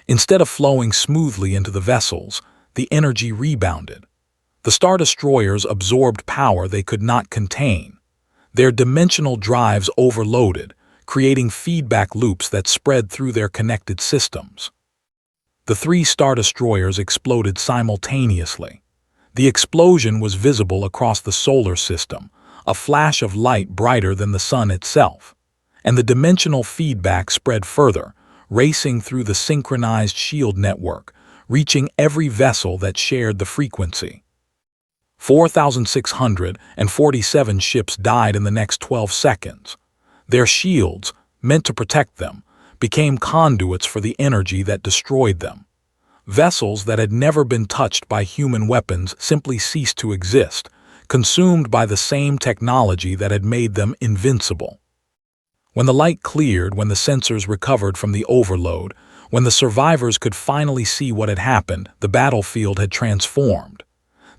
Instead of flowing smoothly into the vessels, the energy rebounded. The star destroyers absorbed power they could not contain. Their dimensional drives overloaded, creating feedback loops that spread through their connected systems. The 3 star destroyers exploded simultaneously. The explosion was visible across the solar system, a flash of light brighter than the sun itself, and the dimensional feedback spread further, racing through the synchronized shield network, reaching every vessel that shared the frequency. 4,647 ships died in the next 12 seconds. Their shields, meant to protect them, became conduits for the energy that destroyed them. Vessels that had never been touched by human weapons simply ceased to exist, consumed by the same technology that had made them invincible. When the light cleared, when the sensors recovered from the overload, when the survivors could finally see what had happened, the battlefield had transformed.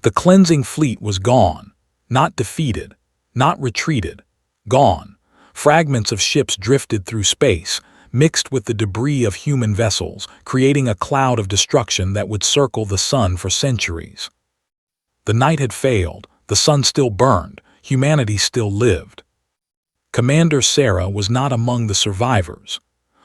The cleansing fleet was gone, not defeated, not retreated, gone. Fragments of ships drifted through space, mixed with the debris of human vessels, creating a cloud of destruction that would circle the sun for centuries. The night had failed, the sun still burned, humanity still lived. Commander Sarah was not among the survivors.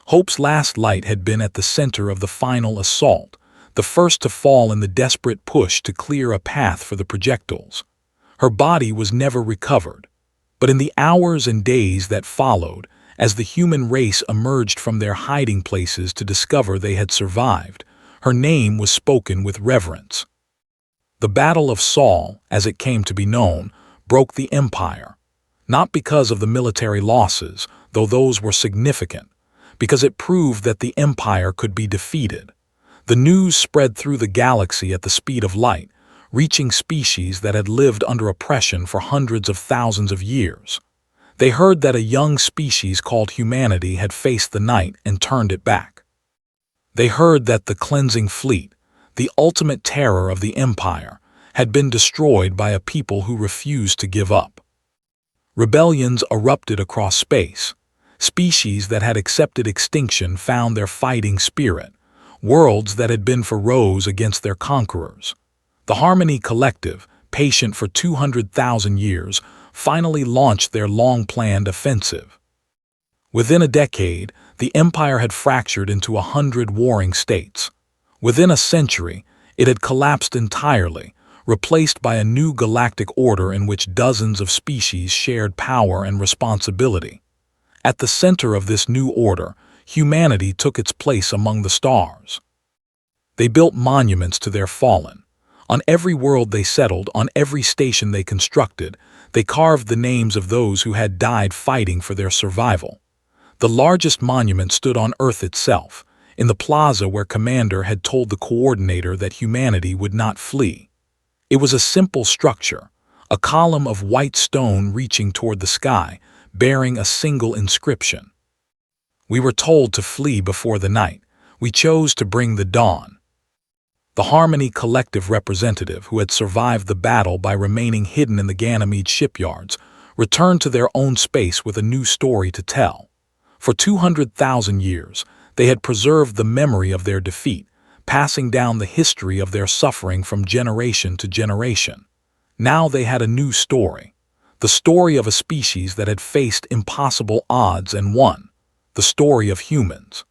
Hope's last light had been at the center of the final assault, the first to fall in the desperate push to clear a path for the projectiles. Her body was never recovered, but in the hours and days that followed, as the human race emerged from their hiding places to discover they had survived, her name was spoken with reverence. The Battle of Saul, as it came to be known, broke the empire, not because of the military losses, though those were significant, because it proved that the empire could be defeated. The news spread through the galaxy at the speed of light, reaching species that had lived under oppression for hundreds of thousands of years. They heard that a young species called humanity had faced the night and turned it back. They heard that the cleansing fleet, the ultimate terror of the empire, had been destroyed by a people who refused to give up. Rebellions erupted across space. Species that had accepted extinction found their fighting spirit. Worlds that had been for rose against their conquerors. The Harmony Collective, patient for 200,000 years, finally launched their long-planned offensive. Within a decade, the empire had fractured into 100 warring states. Within a century, it had collapsed entirely, replaced by a new galactic order in which dozens of species shared power and responsibility. At the center of this new order, humanity took its place among the stars. They built monuments to their fallen. On every world they settled, on every station they constructed, they carved the names of those who had died fighting for their survival. The largest monument stood on Earth itself, in the plaza where Commander had told the coordinator that humanity would not flee. It was a simple structure, a column of white stone reaching toward the sky, bearing a single inscription. We were told to flee before the night. We chose to bring the dawn. The Harmony Collective representative, who had survived the battle by remaining hidden in the Ganymede shipyards, returned to their own space with a new story to tell. For 200,000 years, they had preserved the memory of their defeat, passing down the history of their suffering from generation to generation. Now they had a new story, the story of a species that had faced impossible odds and won, the story of humans.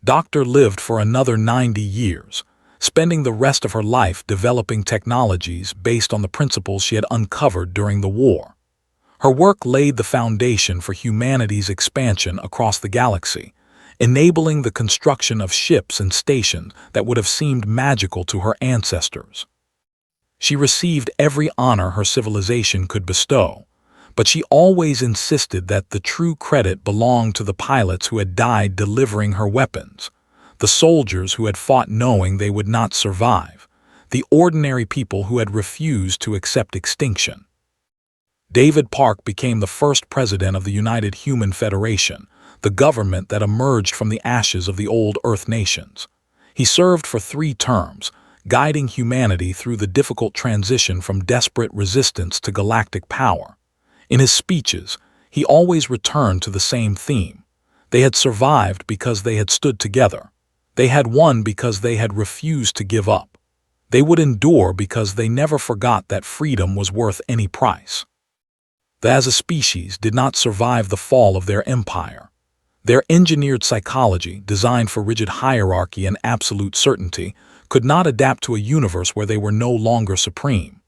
Dr. lived for another 90 years, spending the rest of her life developing technologies based on the principles she had uncovered during the war. Her work laid the foundation for humanity's expansion across the galaxy, enabling the construction of ships and stations that would have seemed magical to her ancestors. She received every honor her civilization could bestow, but she always insisted that the true credit belonged to the pilots who had died delivering her weapons, the soldiers who had fought knowing they would not survive, the ordinary people who had refused to accept extinction. David Park became the first president of the United Human Federation, the government that emerged from the ashes of the old Earth nations. He served for 3 terms, guiding humanity through the difficult transition from desperate resistance to galactic power. In his speeches, he always returned to the same theme. They had survived because they had stood together. They had won because they had refused to give up. They would endure because they never forgot that freedom was worth any price. They as a species did not survive the fall of their empire. Their engineered psychology, designed for rigid hierarchy and absolute certainty, could not adapt to a universe where they were no longer supreme.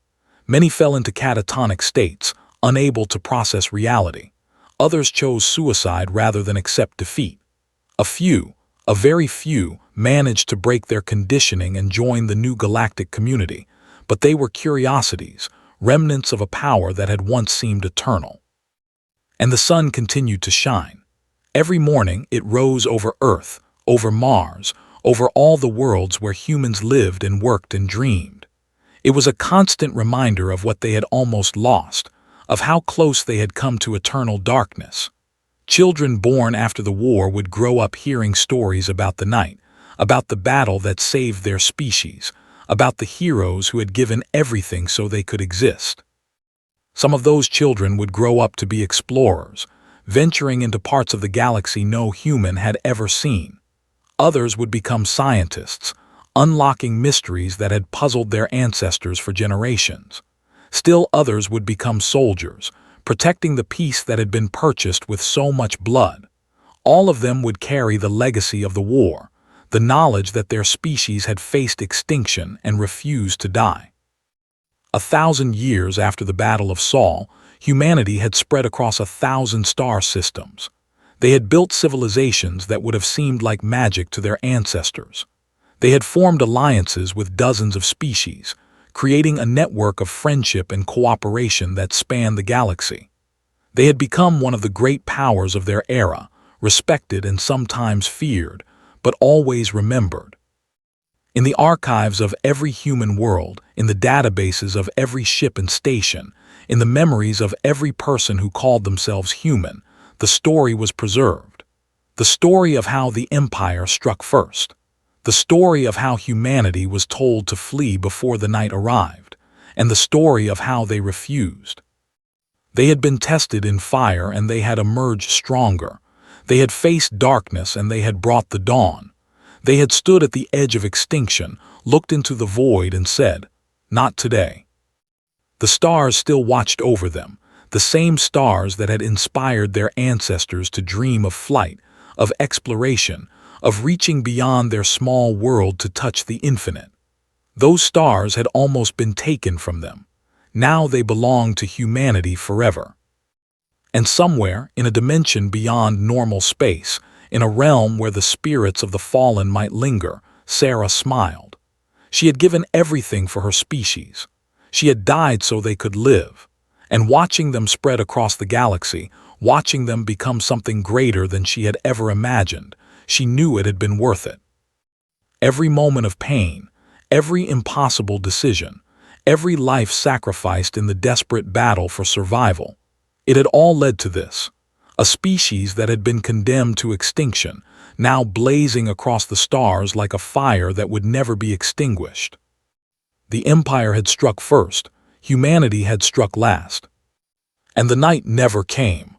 Many fell into catatonic states, unable to process reality. Others chose suicide rather than accept defeat. A few, a very few, managed to break their conditioning and join the new galactic community, but they were curiosities, remnants of a power that had once seemed eternal. And the sun continued to shine. Every morning it rose over Earth, over Mars, over all the worlds where humans lived and worked and dreamed. It was a constant reminder of what they had almost lost, of how close they had come to eternal darkness. Children born after the war would grow up hearing stories about the night, about the battle that saved their species, about the heroes who had given everything so they could exist. Some of those children would grow up to be explorers, venturing into parts of the galaxy no human had ever seen. Others would become scientists, unlocking mysteries that had puzzled their ancestors for generations. Still others would become soldiers, protecting the peace that had been purchased with so much blood. All of them would carry the legacy of the war, the knowledge that their species had faced extinction and refused to die. 1,000 years after the Battle of Sol, humanity had spread across 1,000 star systems. They had built civilizations that would have seemed like magic to their ancestors. They had formed alliances with dozens of species, creating a network of friendship and cooperation that spanned the galaxy. They had become one of the great powers of their era, respected and sometimes feared, but always remembered. In the archives of every human world, in the databases of every ship and station, in the memories of every person who called themselves human, the story was preserved. The story of how the Empire struck first. The story of how humanity was told to flee before the night arrived, and the story of how they refused. They had been tested in fire and they had emerged stronger. They had faced darkness and they had brought the dawn. They had stood at the edge of extinction, looked into the void and said, "Not today." The stars still watched over them, the same stars that had inspired their ancestors to dream of flight, of exploration, of reaching beyond their small world to touch the infinite. Those stars had almost been taken from them. Now they belonged to humanity forever. And somewhere, in a dimension beyond normal space, in a realm where the spirits of the fallen might linger, Sarah smiled. She had given everything for her species. She had died so they could live. And watching them spread across the galaxy, watching them become something greater than she had ever imagined, she knew it had been worth it. Every moment of pain, every impossible decision, every life sacrificed in the desperate battle for survival, it had all led to this. A species that had been condemned to extinction, now blazing across the stars like a fire that would never be extinguished. The Empire had struck first, humanity had struck last. And the night never came.